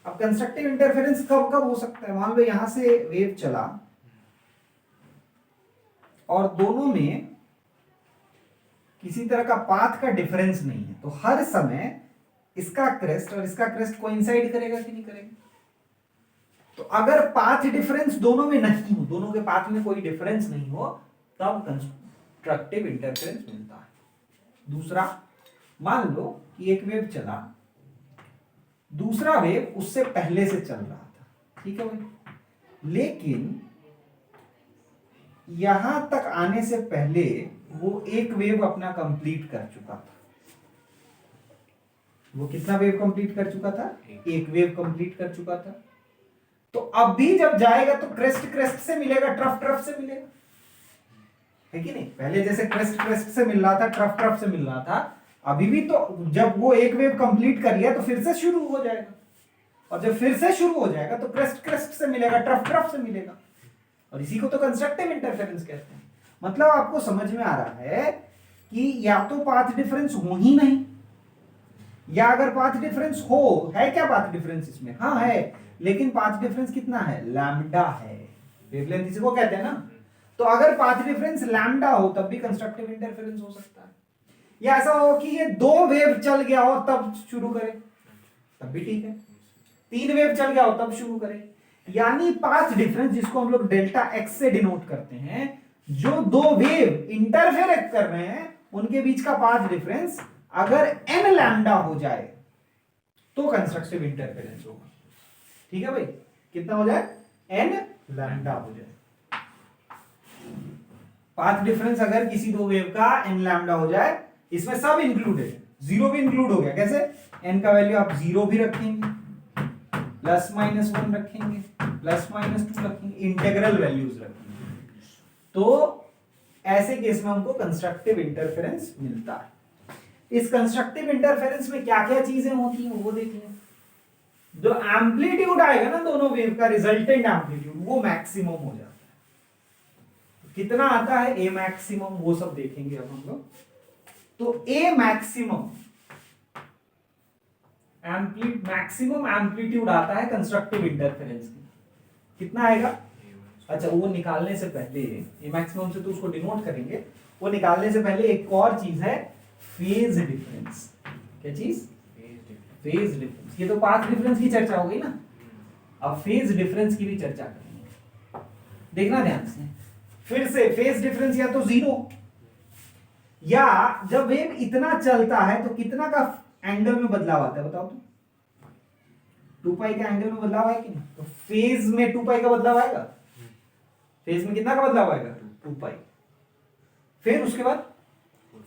अब कंस्ट्रक्टिव इंटरफेरेंस कब कब हो सकता है, मान लो यहां से वेव चला और दोनों में किसी तरह का पाथ का डिफरेंस नहीं है, तो हर समय इसका क्रेस्ट और इसका क्रेस्ट कोइंसाइड करेगा कि नहीं करेगा। तो अगर पाथ डिफरेंस दोनों में नहीं हो, दोनों के पाथ में कोई डिफरेंस नहीं हो, तब कंस्ट्रक्टिव इंटरफेरेंस मिलता है। दूसरा, मान लो कि एक वेव चला, दूसरा वेव उससे पहले से चल रहा था, ठीक है भाई, लेकिन यहां तक आने से पहले वो एक वेव अपना कंप्लीट कर चुका था। वो कितना वेव कंप्लीट कर चुका था, एक वेव कंप्लीट कर चुका था। तो अब भी जब जाएगा तो क्रेस्ट क्रेस्ट से मिलेगा, ट्रफ ट्रफ से मिलेगा, है कि नहीं। पहले जैसे क्रेस्ट क्रेस्ट से मिल रहा था, ट्रफ ट्रफ से मिल रहा था, अभी भी तो जब वो एक वेव कंप्लीट कर लिया तो फिर से शुरू हो जाएगा, और जब फिर से शुरू हो जाएगा तो क्रेस्ट क्रेस्ट से मिलेगा, ट्रफ ट्रफ से मिलेगा, और इसी को तो कंस्ट्रक्टिव इंटरफेरेंस कहते हैं। मतलब आपको समझ में आ रहा है कि या तो पाथ डिफरेंस हो ही नहीं, या अगर पाथ डिफरेंस हो, है क्या पाथ डिफरेंस इसमें, हाँ है, लेकिन पाथ डिफरेंस कितना है, लैम्डा है, वेवलेंथ इसी को कहते हैं ना। तो अगर पाथ डिफरेंस लैम्डा हो तब भी कंस्ट्रक्टिव इंटरफेरेंस हो सकता है, या ऐसा हो कि ये दो वेव चल गया हो तब शुरू करे, तब भी ठीक है, तीन वेव चल गया हो तब शुरू करे। यानी पाथ डिफरेंस, जिसको हम लोग डेल्टा एक्स से डिनोट करते हैं, जो दो वेव इंटरफेयर कर रहे हैं उनके बीच का पाथ डिफरेंस अगर n लैम्डा हो जाए तो कंस्ट्रक्टिव इंटरफेरेंस होगा, ठीक है भाई। कितना हो जाए, n लैम्डा हो जाए। पाथ डिफरेंस अगर किसी दो वेव का n लैम्डा हो जाए, इसमें सब इंक्लूडेड, जीरो भी इंक्लूड हो गया। कैसे, n का वैल्यू आप जीरो भी रखेंगे, प्लस माइनस वन रखेंगे, प्लस माइनस टू रखेंगे, इंटीग्रल वैल्यूज रखेंगे, तो ऐसे केस में हमको कंस्ट्रक्टिव इंटरफेरेंस मिलता है। इस कंस्ट्रक्टिव इंटरफेरेंस में क्या क्या चीजें होती हैं वो देख लें। जो एम्पलीट्यूड आएगा ना दोनों वेव का, रिजल्टेंट एम्पलीट्यूड, वो मैक्सिमम हो जाता है। कितना आता है, ए मैक्सिमम, वो सब देखेंगे अब हम लोग। तो ए मैक्सिमम मैक्सिमम एम्पलीट्यूड आता है कंस्ट्रक्टिव इंटरफेरेंस में, कितना आएगा। अच्छा, वो निकालने से पहले, ए मैक्सिमम से तो उसको डिनोट करेंगे, वो निकालने से पहले एक और चीज है, फेज डिफरेंस। क्या चीज, फेज डिफरेंस। ये तो पाथ डिफरेंस की चर्चा हो गई ना, अब फेज डिफरेंस की भी चर्चा करेंगे, देखना ध्यान से। फिर से फेज डिफरेंस या तो जीरो, या जब वेव इतना चलता है तो कितना का एंगल में बदलाव आता है, बताओ तो। 2 पाई का एंगल में बदलाव है कि नहीं, तो फेज में 2 पाई का बदलाव आएगा, फेज में कितना का बदलाव आएगा, 2 पाई। फिर उसके बाद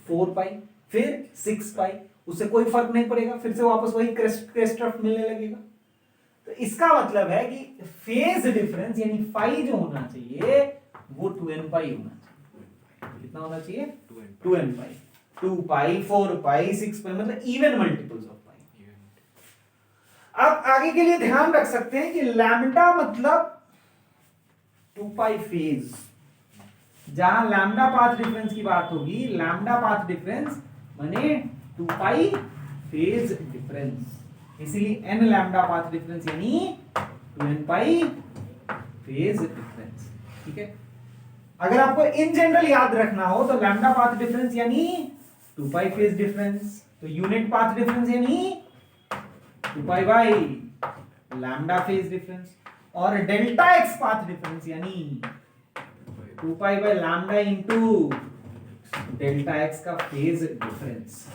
4 पाई, फिर 6 पाई, उससे कोई फर्क नहीं पड़ेगा, फिर से वापस वही क्रेस्ट ट्रफ मिलने लगेगा। तो इसका मतलब है कि फेज डिफरेंस यानी फाई जो होना चाहिए वो 2n पाई होना चाहिए। कितना होना चाहिए, 2n पाई, 2 पाई, 4 पाई, 6 पाई, मतलब इवन मल्टीपल्स ऑफ पाई। अब आगे के लिए ध्यान रख सकते हैं कि लैम्डा मतलब 2 पाई फेज, जहां लैम्डा पाथ डिफरेंस की बात होगी, लैम्डा पाथ डिफरेंस माने 2 पाई फेज डिफरेंस, इसीलिए n लैम्डा पाथ डिफरेंस यानी 2n पाई फेज डिफरेंस, ठीक है। अगर आपको इन जनरल याद रखना हो तो लैम्डा पाथ डिफरेंस यानी 2 पाई फेज डिफरेंस, तो यूनिट पाथ डिफरेंस यानी 2 pi by lambda phase difference, और डेल्टा एक्स पाथ डिफरेंस यानी 2 pi by lambda into delta X का phase difference,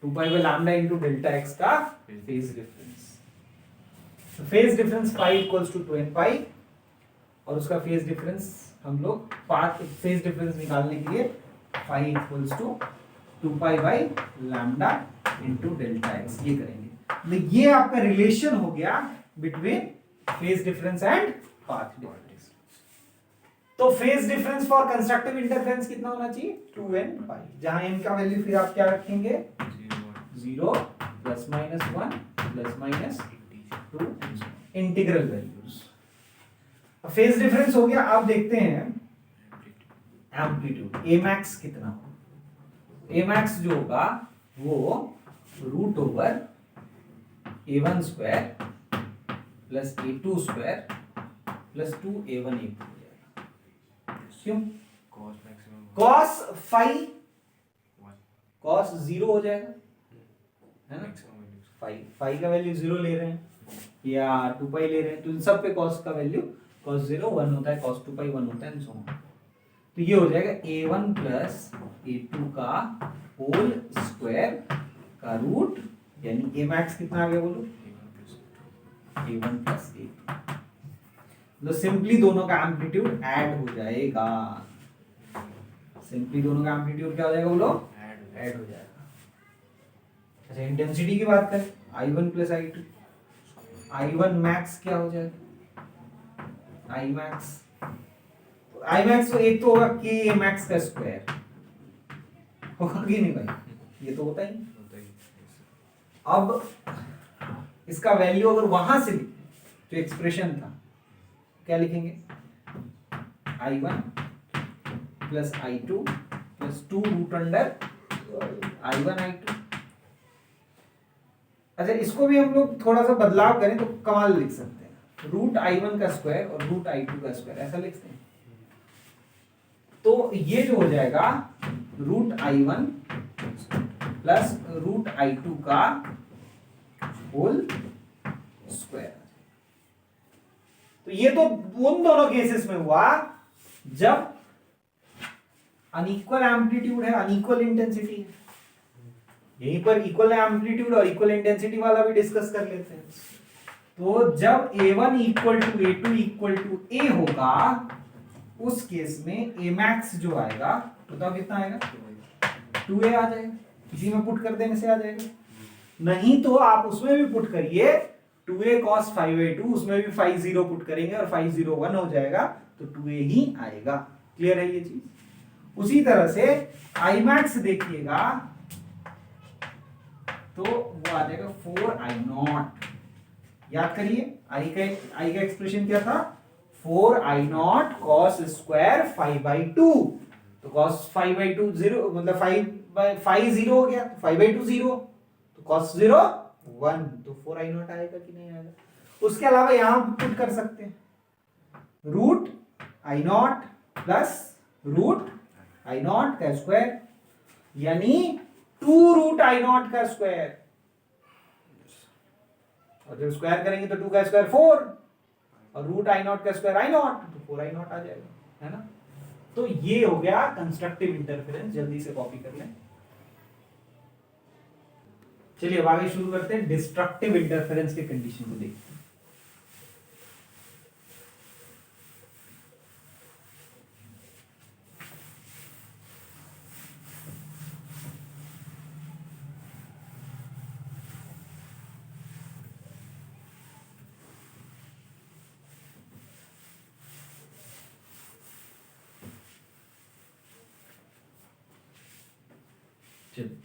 2 pi by lambda into delta X का phase difference. Phase difference pi equals to 2n pi, और उसका phase difference हम लोग path phase difference निकालने के लिए phi equals to 2 by lambda into delta X ये करेंगे। तो ये आपका रिलेशन हो गया between phase difference and path difference. तो phase difference for constructive interference कितना होना चाहिए 2n पाई, जहां n का वैल्यू फिर आप क्या रखेंगे 0 plus minus 1 plus minus 2 integral values. Phase difference हो गया। आप देखते हैं एम्पलीट्यूड a max कितना होगा। a max जो होगा वो root over a1 square plus a2 square plus 2a1 a2 हो जाएगा। क्यों? cos फाई cos 0 हो जाएगा है ना, फाई का वैल्यू 0 ले रहे हैं या 2 पाई ले रहे हैं, तो इन सब पे cos का वैल्यू cos 0 1 होता है, cos 2 पाई 1 होता है एंड सो ऑन। तो ये हो जाएगा a1 प्लस a2 का होल स्क्वायर का रूट, यानी a max कितना आ गया बोलो a1 प्लस a2। तो सिंपली दोनों का एम्पलीट्यूड ऐड हो जाएगा, सिंपली दोनों का एम्पलीट्यूड क्या हो जाएगा बोलो ऐड हो जाएगा। अच्छा इंटेंसिटी की बात करें I1 plus I2, I1 max क्या हो जाएगा I मैक्स, तो I मैक्स तो एक तो होगा K मैक्स का स्क्वायर होगा कि नहीं भाई, ये तो होता ही। अब इसका वैल्यू अगर वहां से जो एक्सप्रेशन था क्या लिखेंगे I1 plus I2 plus 2 root under I1 I2। अच्छा इसको भी हम लोग थोड़ा सा बदलाव करें तो कमाल लिख सकते हैं, रूट I1 का स्क्वायर और रूट I2 का स्क्वायर ऐसा लिखते हैं। तो ये जो हो जाएगा root I1 plus root I2 का होल स्क्वायर। तो ये तो उन दोनों केसेस में हुआ जब अनइक्वल एम्पलीट्यूड है अनइक्वल इंटेंसिटी है। यहीं पर इक्वल एम्पलीट्यूड और इक्वल इंटेंसिटी वाला भी डिस्कस कर लेते हैं। तो जब a1 equal to a2 equal to a होगा उस केस में a max जो आएगा बताओ कितना आएगा 2a आ जाएगा, इसी में पुट कर देने से आ जाएगा। नहीं तो आप उसमें भी पुट करिए 2a cos 5a2, उसमें भी 5 0 पुट करेंगे और 5 0 1 हो जाएगा तो 2a ही आएगा। क्लियर है ये चीज। उसी तरह से I max देखिएगा तो वो आ जाएगा 4I0। याद करिए I का एक्सप्रेशन क्या था 4I0 cos स्क्वायर 5/2। तो cos 5/2 0 मतलब 5 0 हो गया, 5/2 0 तो cos 0 1, तो 4I0 आएगा कि नहीं आएगा। उसके अलावा यहां पुट कर सकते हैं root I0 plus root I0 का स्क्वायर, यानी 2 रूट I0 का स्क्वायर, और जब स्क्वायर करेंगे तो 2 का स्क्वायर 4 और रूट I0 का स्क्वायर I0 तो 4I0 आ जाएगा, है ना। तो ये हो गया कंस्ट्रक्टिव इंटरफेरेंस। जल्दी से कॉपी कर लें। चलिए अब आगे शुरू करते हैं डिस्ट्रक्टिव इंटरफेरेंस के कंडीशन को देखते हैं।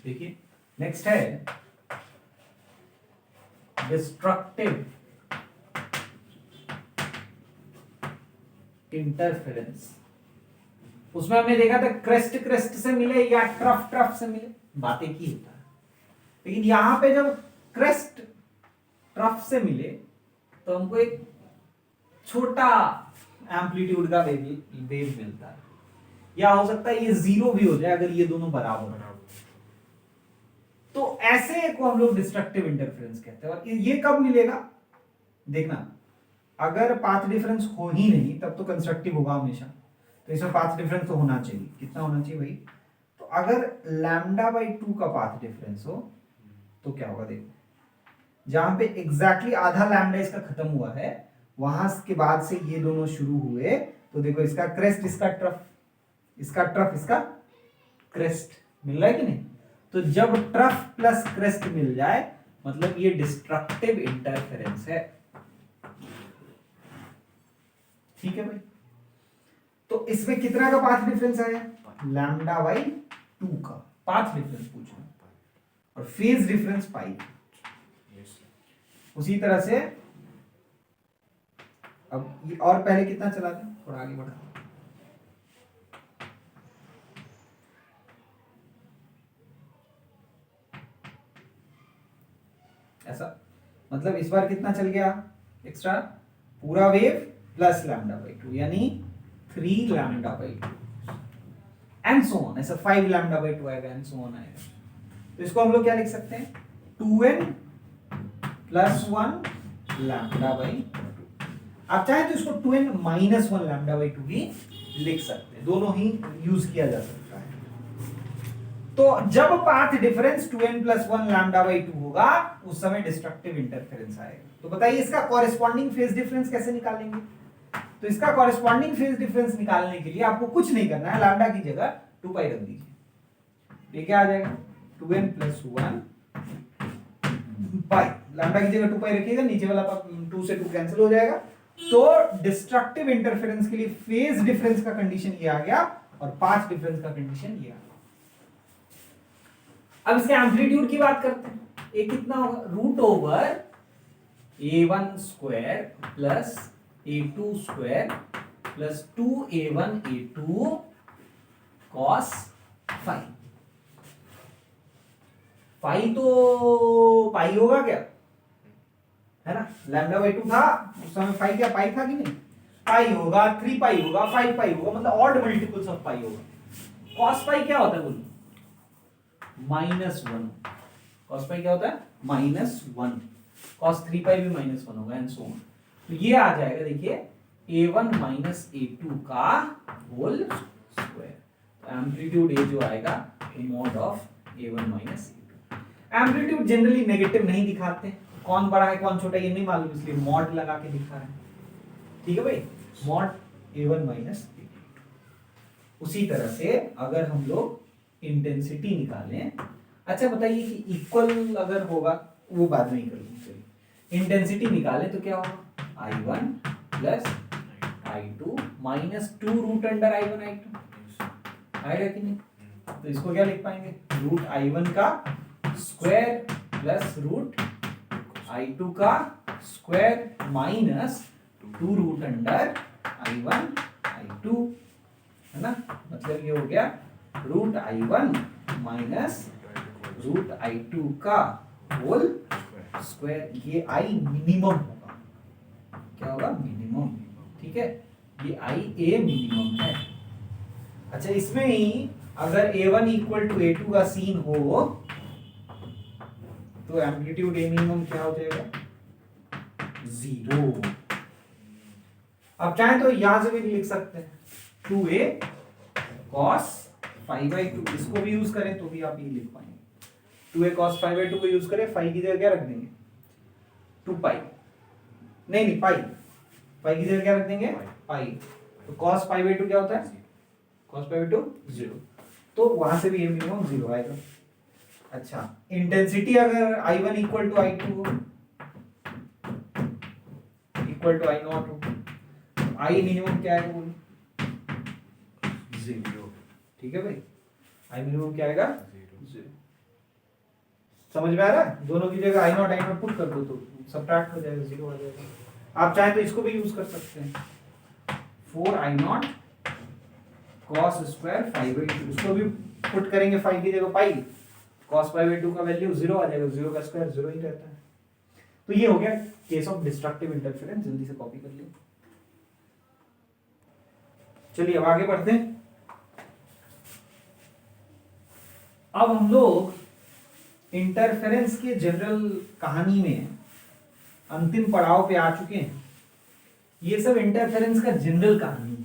देखिए नेक्स्ट है डिस्ट्रक्टिव इंटरफेरेंस। उसमें हमने देखा था क्रेस्ट क्रेस्ट से मिले या ट्रफ ट्रफ से मिले, बातें की होता है। लेकिन यहां पे जब क्रेस्ट ट्रफ से मिले तो हमको एक छोटा एम्पलीट्यूड का वेव मिलता है, या हो सकता है ये 0 भी हो जाए अगर ये दोनों बराबर हो। तो ऐसे को हम लोग डिस्ट्रक्टिव इंटरफेरेंस कहते हैं। और ये कब मिलेगा देखना, अगर पाथ डिफरेंस हो ही नहीं तब तो कंस्ट्रक्टिव होगा हमेशा। तो इसमें पाथ डिफरेंस तो होना चाहिए, कितना होना चाहिए भाई, तो अगर λ/2 का पाथ डिफरेंस हो तो क्या होगा देखो, जहां पे एग्जैक्टली आधा लैम्डा इसका खत्म हुआ है वहां के बाद से ये दोनों शुरू हुए, तो देखो इसका क्रेस्ट, इसका ट्रफ, इसका ट्रफ, इसका क्रेस्ट मिल रहा है कि नहीं? तो जब ट्रफ प्लस क्रेस्ट मिल जाए मतलब ये डिस्ट्रक्टिव इंटरफेरेंस है। ठीक है भाई, तो इसमें कितना का पाथ डिफरेंस आया? लैम्डा बाई 2 का पाथ डिफरेंस पूछना, और फेज डिफरेंस पाई। उसी तरह से अब ये और पहले कितना चला था, थोड़ा आगे बढ़ा, ऐसा मतलब इस बार कितना चल गया एक्स्ट्रा, पूरा वेव प्लस लैम्डा बाई 2 यानी 3 lambda by 2 and so on, ऐसा 5 लैम्डा बाई 2 आएगा एंड सो ऑन आएगा। तो इसको हम लोग क्या लिख सकते हैं, 2n प्लस 1 लैम्डा बाई 2। आप चाहे तो इसको 2n माइनस 1 लैम्डा बाई 2 भी लिख सकते हैं, दोनों ही यूज किया जा सकता है। तो जब path difference 2n plus 1 lambda by 2 होगा उस समय डिस्ट्रक्टिव इंटरफेरेंस आएगा। तो बताइए इसका कॉरेस्पॉन्डिंग फेज डिफरेंस कैसे निकालेंगे? तो इसका कॉरेस्पॉन्डिंग फेज डिफरेंस निकालने के लिए आपको कुछ नहीं करना है, लैम्डा की जगह 2 पाई रख दीजिए। ये क्या आ जाएगा, 2n प्लस 1 पाई, लैम्डा की जगह 2 पाई रखिएगा, नीचे वाला 2 से 2 कैंसिल हो जाएगा। तो डिस्ट्रक्टिव इंटरफेरेंस के लिए फेज डिफरेंस का कंडीशन ये आ गया और पाथ डिफरेंस का कंडीशन ये आ गया। अब इसके एम्पलीट्यूड की बात करते हैं, ये कितना होगा, root over a1 square plus a2 square plus 2a1 a2 cos phi. Phi तो पाई होगा क्या, है ना, लैम्डा बाई 2 था उस समय, फाई क्या पाई था कि नहीं, पाई होगा, 3 पाई होगा, 5 पाई होगा, मतलब ऑड मल्टीपल्स ऑफ पाई होगा। cos पाई क्या होता है बोलो, -1। cos पाई क्या होता है, -1। cos 3 पाई भी -1 होगा एंड सो ऑन। तो ये आ जाएगा देखिए a1 माइनस a2 का होल स्क्वायर। तो एम्पलीट्यूड ए जो आएगा mod of a1 minus a2। Amplitude generally negative नहीं दिखाते, कौन बड़ा है कौन छोटा ये नहीं मालूम, इसलिए मॉड लगा के दिखा रहे हैं। ठीक है भाई, मॉड a1 माइनस a2। उसी तरह से अगर हम लोग इंटेंसिटी निकालें, अच्छा बताइए कि इक्वल अगर होगा वो बाद में ही कर लूंगा, इंटेंसिटी निकालें तो क्या होगा, I1 plus I2 minus 2 root under I1 I2 आएगा कि नहीं? तो इसको क्या लिख पाएंगे, रूट I1 का स्क्वायर प्लस रूट I2 का square minus 2 root under I1 I2, है ना, मतलब ये हो गया root I1 minus root I2 का होल स्क्वायर। ये I मिनिमम होगा, क्या होगा, मिनिमम। ठीक है, ये I A मिनिमम है। अच्छा इसमें ही अगर A1 इक्वल टू A2 का सीन हो तो एम्पलीट्यूड A मिनिमम क्या हो जाएगा, 0। आप चाहें तो यहां से भी लिख सकते हैं 2a cos 5/2, इसको भी यूज करें तो भी आप ये लिख पाएंगे। 2a cos 5/2 को यूज करें, 5 की जगह क्या रख देंगे, 2 पाई, नहीं पाई, पाई की जगह क्या रख देंगे, पाई। तो cos 5/2 क्या होता है, cos 5/2 0, तो वहां से भी ये मिनिमम 0 आएगा। अच्छा इंटेंसिटी अगर I1 इक्वल टू I2 हो, इक्वल टू I0 हो, I मिनिमम क्या आएगा बोलो, 0। ठीक है भाई, I मिनिमम क्या आएगा, 0। समझ में आ रहा है, दोनों की जगह I0 पुट कर दो तो सबट्रैक्ट हो जाएगा, 0 आ जाएगा। आप चाहे तो इसको भी यूज कर सकते हैं, 4I0 cos स्क्वायर 5/2, इसको भी पुट करेंगे 5 की जगह पाई, cos 5/2 का वैल्यू 0 आ जाएगा, 0 का स्क्वायर 0 ही रहता है। तो ये हो गया केस ऑफ डिस्ट्रक्टिव इंटरफेरेंस, जल्दी से कॉपी कर लियो। चलिए अब आगे बढ़ते हैं। अब हम लोग इंटरफेरेंस के जनरल कहानी में अंतिम पड़ाव पे आ चुके हैं। ये सब इंटरफेरेंस का जनरल कहानी है,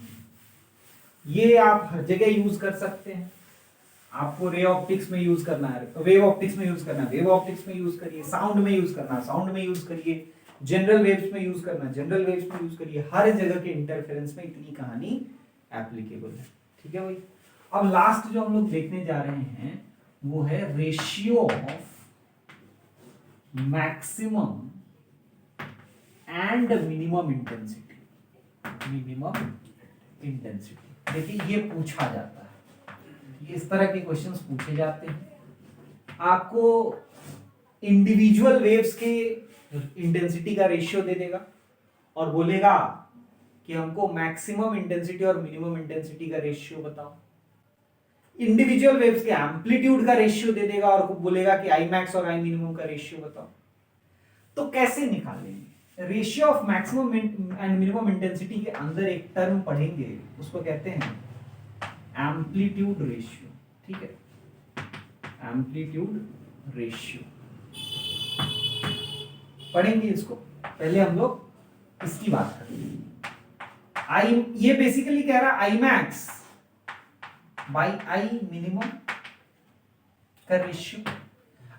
ये आप हर जगह यूज कर सकते हैं। आपको रे ऑप्टिक्स में यूज करना है, वेव ऑप्टिक्स में यूज करना है, वेव ऑप्टिक्स में यूज करिए, साउंड में यूज करना है, साउंड में यूज करिए, जनरल वेव्स में यूज करना, जनरल वेव्स में यूज करिए, हर जगह के इंटरफेरेंस में इतनी कहानी एप्लीकेबल है। ठीक है भाई। अब लास्ट जो हम लोग देखने जा रहे हैं वो है ratio of maximum and minimum intensity. Minimum intensity देखिए ये पूछा जाता है, इस तरह के क्वेश्चंस पूछे जाते हैं। आपको इंडिविजुअल वेव्स के इंटेंसिटी का रेशियो दे देगा और बोलेगा कि हमको मैक्सिमम इंटेंसिटी और मिनिमम इंटेंसिटी का रेशियो बताओ। इंडिविजुअल वेव्स के एम्पलीट्यूड का रेशियो दे देगा और बोलेगा कि आई मैक्स और आई मिनिमम का रेशियो बताओ। तो कैसे निकालेंगे? Ratio of maximum and minimum intensity के अंदर एक टर्म पढ़ेंगे, उसको कहते हैं एम्पलीट्यूड रेशियो। ठीक है, एम्पलीट्यूड रेशियो पढ़ेंगे इसको। पहले हम लोग इसकी बात करेंगे। आई, ये बेसिकली कह रहा आई मैक्स बाई आई मिनिमम का रेशियो।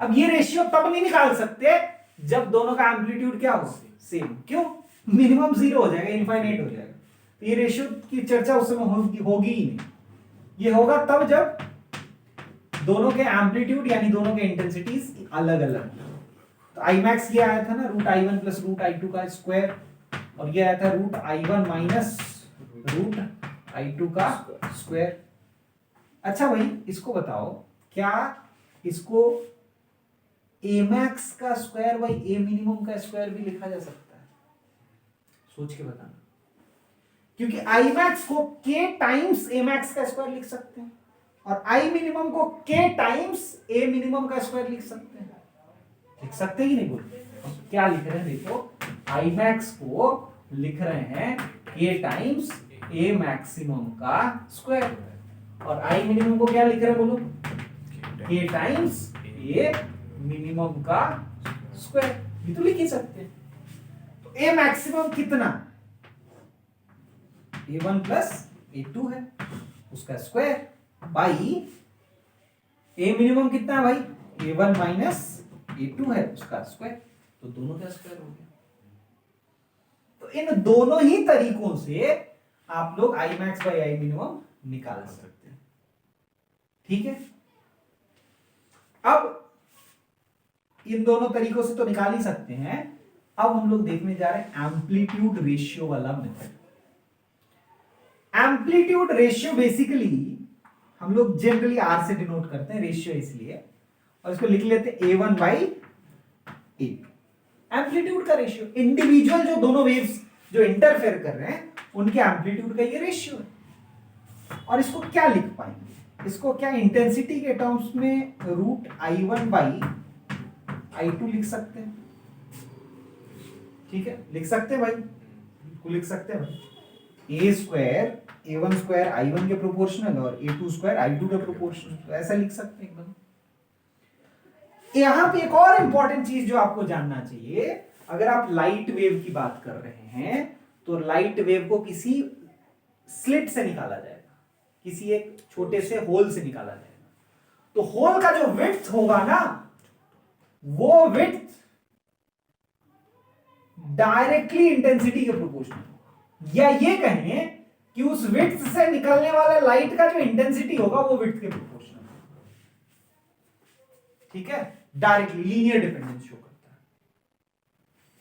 अब ये रेशियो तब नहीं निकाल सकते जब दोनों का एम्पलीट्यूड क्या हो, सेम। क्यों? मिनिमम जीरो हो जाएगा, इनफाइनाइट हो जाएगा। तो ये रेशियो की चर्चा उस समय होगी ही नहीं। ये होगा तब जब दोनों के एम्पलीट्यूड यानी दोनों के इंटेंसिटीज अलग अलग। तो आई मैक्स ये आया था ना root I one plus root I two का स्क्वायर, और ये आया था root I one minus root I two का स्क्वायर। अच्छा भाई इसको बताओ, क्या इसको ए मैक्स का स्क्वायर बाई ए मिनिमम का स्क्वायर भी लिखा जा सकता है? सोच के बताना। क्योंकि आई मैक्स को के टाइम्स ए मैक्स का स्क्वायर लिख सकते हैं और आई मिनिमम को के टाइम्स ए मिनिमम का स्क्वायर लिख सकते हैं। लिख सकते ही नहीं बोलते। क्या लिख रहे हैं देखो, आई मैक्स को लिख रहे हैं के टाइम्स ए मैक्सिमम का स्क्वायर और आई मिनिमम को क्या लिख रहे हैं बोलो, के टाइम्स ए मिनिमम का स्क्वायर। ये तो लिख ही सकते हैं। तो ए मैक्सिमम कितना, a1 प्लस a2 है उसका स्क्वायर बाई ए मिनिमम कितना है भाई, a1 माइनस a2 है उसका स्क्वायर। तो दोनों का स्क्वायर हो गया। तो इन दोनों ही तरीकों से आप लोग आई मैक्स बाई आई मिनिमम निकाल सकते हैं। ठीक है, अब इन दोनों तरीकों से तो निकाल ही सकते हैं। अब हम लोग देखने जा रहे हैं एम्पलीट्यूड रेशियो वाला मेथड। एम्पलीट्यूड रेशियो बेसिकली हम लोग जनरली आर से डिनोट करते हैं, रेशियो इसलिए, और इसको लिख लेते हैं a1 बाई a2। एम्पलीट्यूड का रेशियो, इंडिविजुअल जो दोनों वेव्स जो इंटरफेयर कर रहे हैं उनके एम्पलीट्यूड का ये रेशियो है। और इसको क्या लिख पाएंगे, इसको क्या इंटेंसिटी के टर्म्स में रूट i1 बाई i2 लिख सकते हैं। ठीक है, लिख सकते हैं भाई, बिल्कुल लिख सकते हैं भाई। ए स्क्वायर a1 स्क्वायर i1 के प्रोपोर्शनल और a2 स्क्वायर i2 के प्रोपोर्शनल, तो ऐसा लिख सकते हैं एकदम। यहां पे एक और इंपॉर्टेंट चीज जो आपको जानना चाहिए, अगर आप लाइट वेव की बात कर रहे हैं तो लाइट वेव को किसी स्लिट से निकाला जाएगा, किसी एक छोटे से होल से निकाला जाएगा। तो होल का जो विड्थ होगा ना, वो विड्थ डायरेक्टली इंटेंसिटी के प्रोपोर्शनल, या ये कहें कि उस विड्थ से निकलने वाला लाइट का जो इंटेंसिटी होगा वो विड्थ के प्रोपोर्शनल। ठीक है, डायरेक्टली लीनियर डिपेंडेंस शो करता है।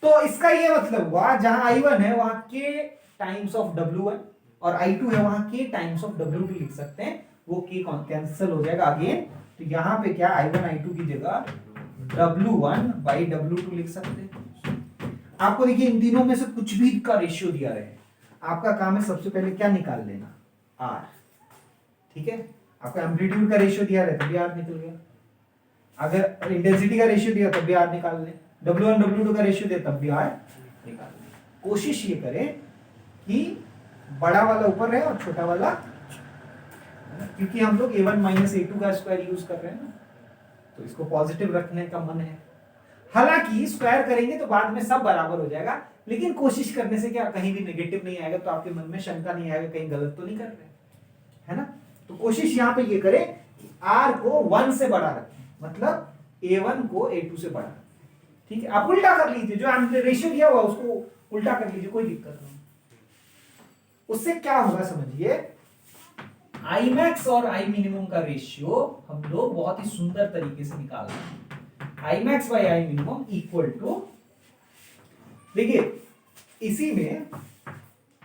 तो इसका ये मतलब हुआ जहां i1 है वहां k टाइम्स ऑफ w1 और i2 है वहां k टाइम्स ऑफ w2 लिख सकते हैं। वो k कैंसिल हो जाएगा अगेन, तो यहां पे क्या i1 i2 की जगह w1 बाई w2 लिख सकते हैं। आपको देखिए इन तीनों में से कुछ भी का रेशियो दिया रहे, आपका काम है सबसे पहले क्या निकाल लेना, r। ठीक है, आपका एम्पलीट्यूड का रेशियो दिया रहे तभी r निकल गया, अगर इंटेंसिटी का रेशियो दिया तब भी r निकाल ले, w1 w2 का रेशियो दिया तब भी r निकाल ले। कोशिश ये करें कि बड़ा वाला ऊपर रहे और छोटा वाला, क्योंकि हम लोग a1 माइनस a2 का स्क्वायर यूज कर रहे हैं ना, तो इसको पॉजिटिव रखने का मन है। हालांकि स्क्वायर करेंगे तो बाद में सब बराबर हो जाएगा, लेकिन कोशिश करने से क्या कहीं भी नेगेटिव नहीं आएगा, तो आपके मन में शंका नहीं आएगा कहीं गलत तो नहीं कर रहे, है ना। तो कोशिश यहां पे ये करें कि r को 1 से बड़ा रखें, मतलब a1 को a2 से बड़ा रखें। ठीक है, आप उल्टा कर लीजिए, जो रेशियो दिया हुआ उसको उल्टा कर लीजिए, कोई दिक्कत नहीं। उससे क्या होगा समझिए, आई मैक्स और आई मिनिमम का रेशियो हम लोग बहुत ही सुंदर तरीके से निकाल रहे हैं। I max by I minimum equal to, देखिए इसी में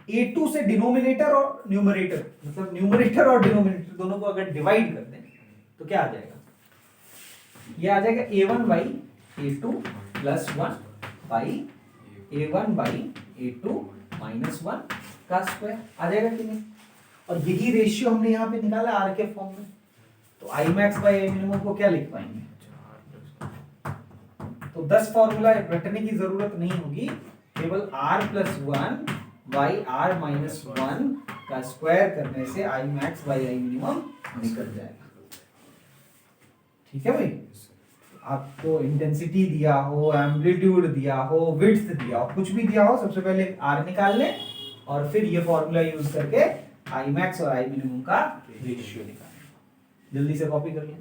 A2 से डिनोमिनेटर और न्यूमरेटर, मतलब न्यूमरेटर और डिनोमिनेटर दोनों को अगर डिवाइड कर दें तो क्या आ जाएगा, ये आ जाएगा A1 by A2 plus 1 by A1 by A2 minus 1 का स्क्वायर आ जाएगा कि नहीं। और यही रेशियो हमने यहाँ पे निकाला आर के फॉर्म में, तो आई मैक्स बाई आई मिनिमम को क्या लिख पाएंगे, तो 10 फॉर्मूला रटने की जरूरत नहीं होगी, केवल r plus 1 by r minus 1 का स्क्वायर करने से आई मैक्स बाई आई मिनिमम निकल जाएगा। ठीक है भाई, आपको इंटेंसिटी दिया हो, एम्पलीट्यूड दिया हो, विड्थ दिया हो, कुछ भी दिया हो, सबसे पहले r निकाल लें और फिर ये फॉर्मूला यूज करके आई मैक्स और आई मिनिमम का रेशियो निकालें। जल्दी से कॉपी कर लें।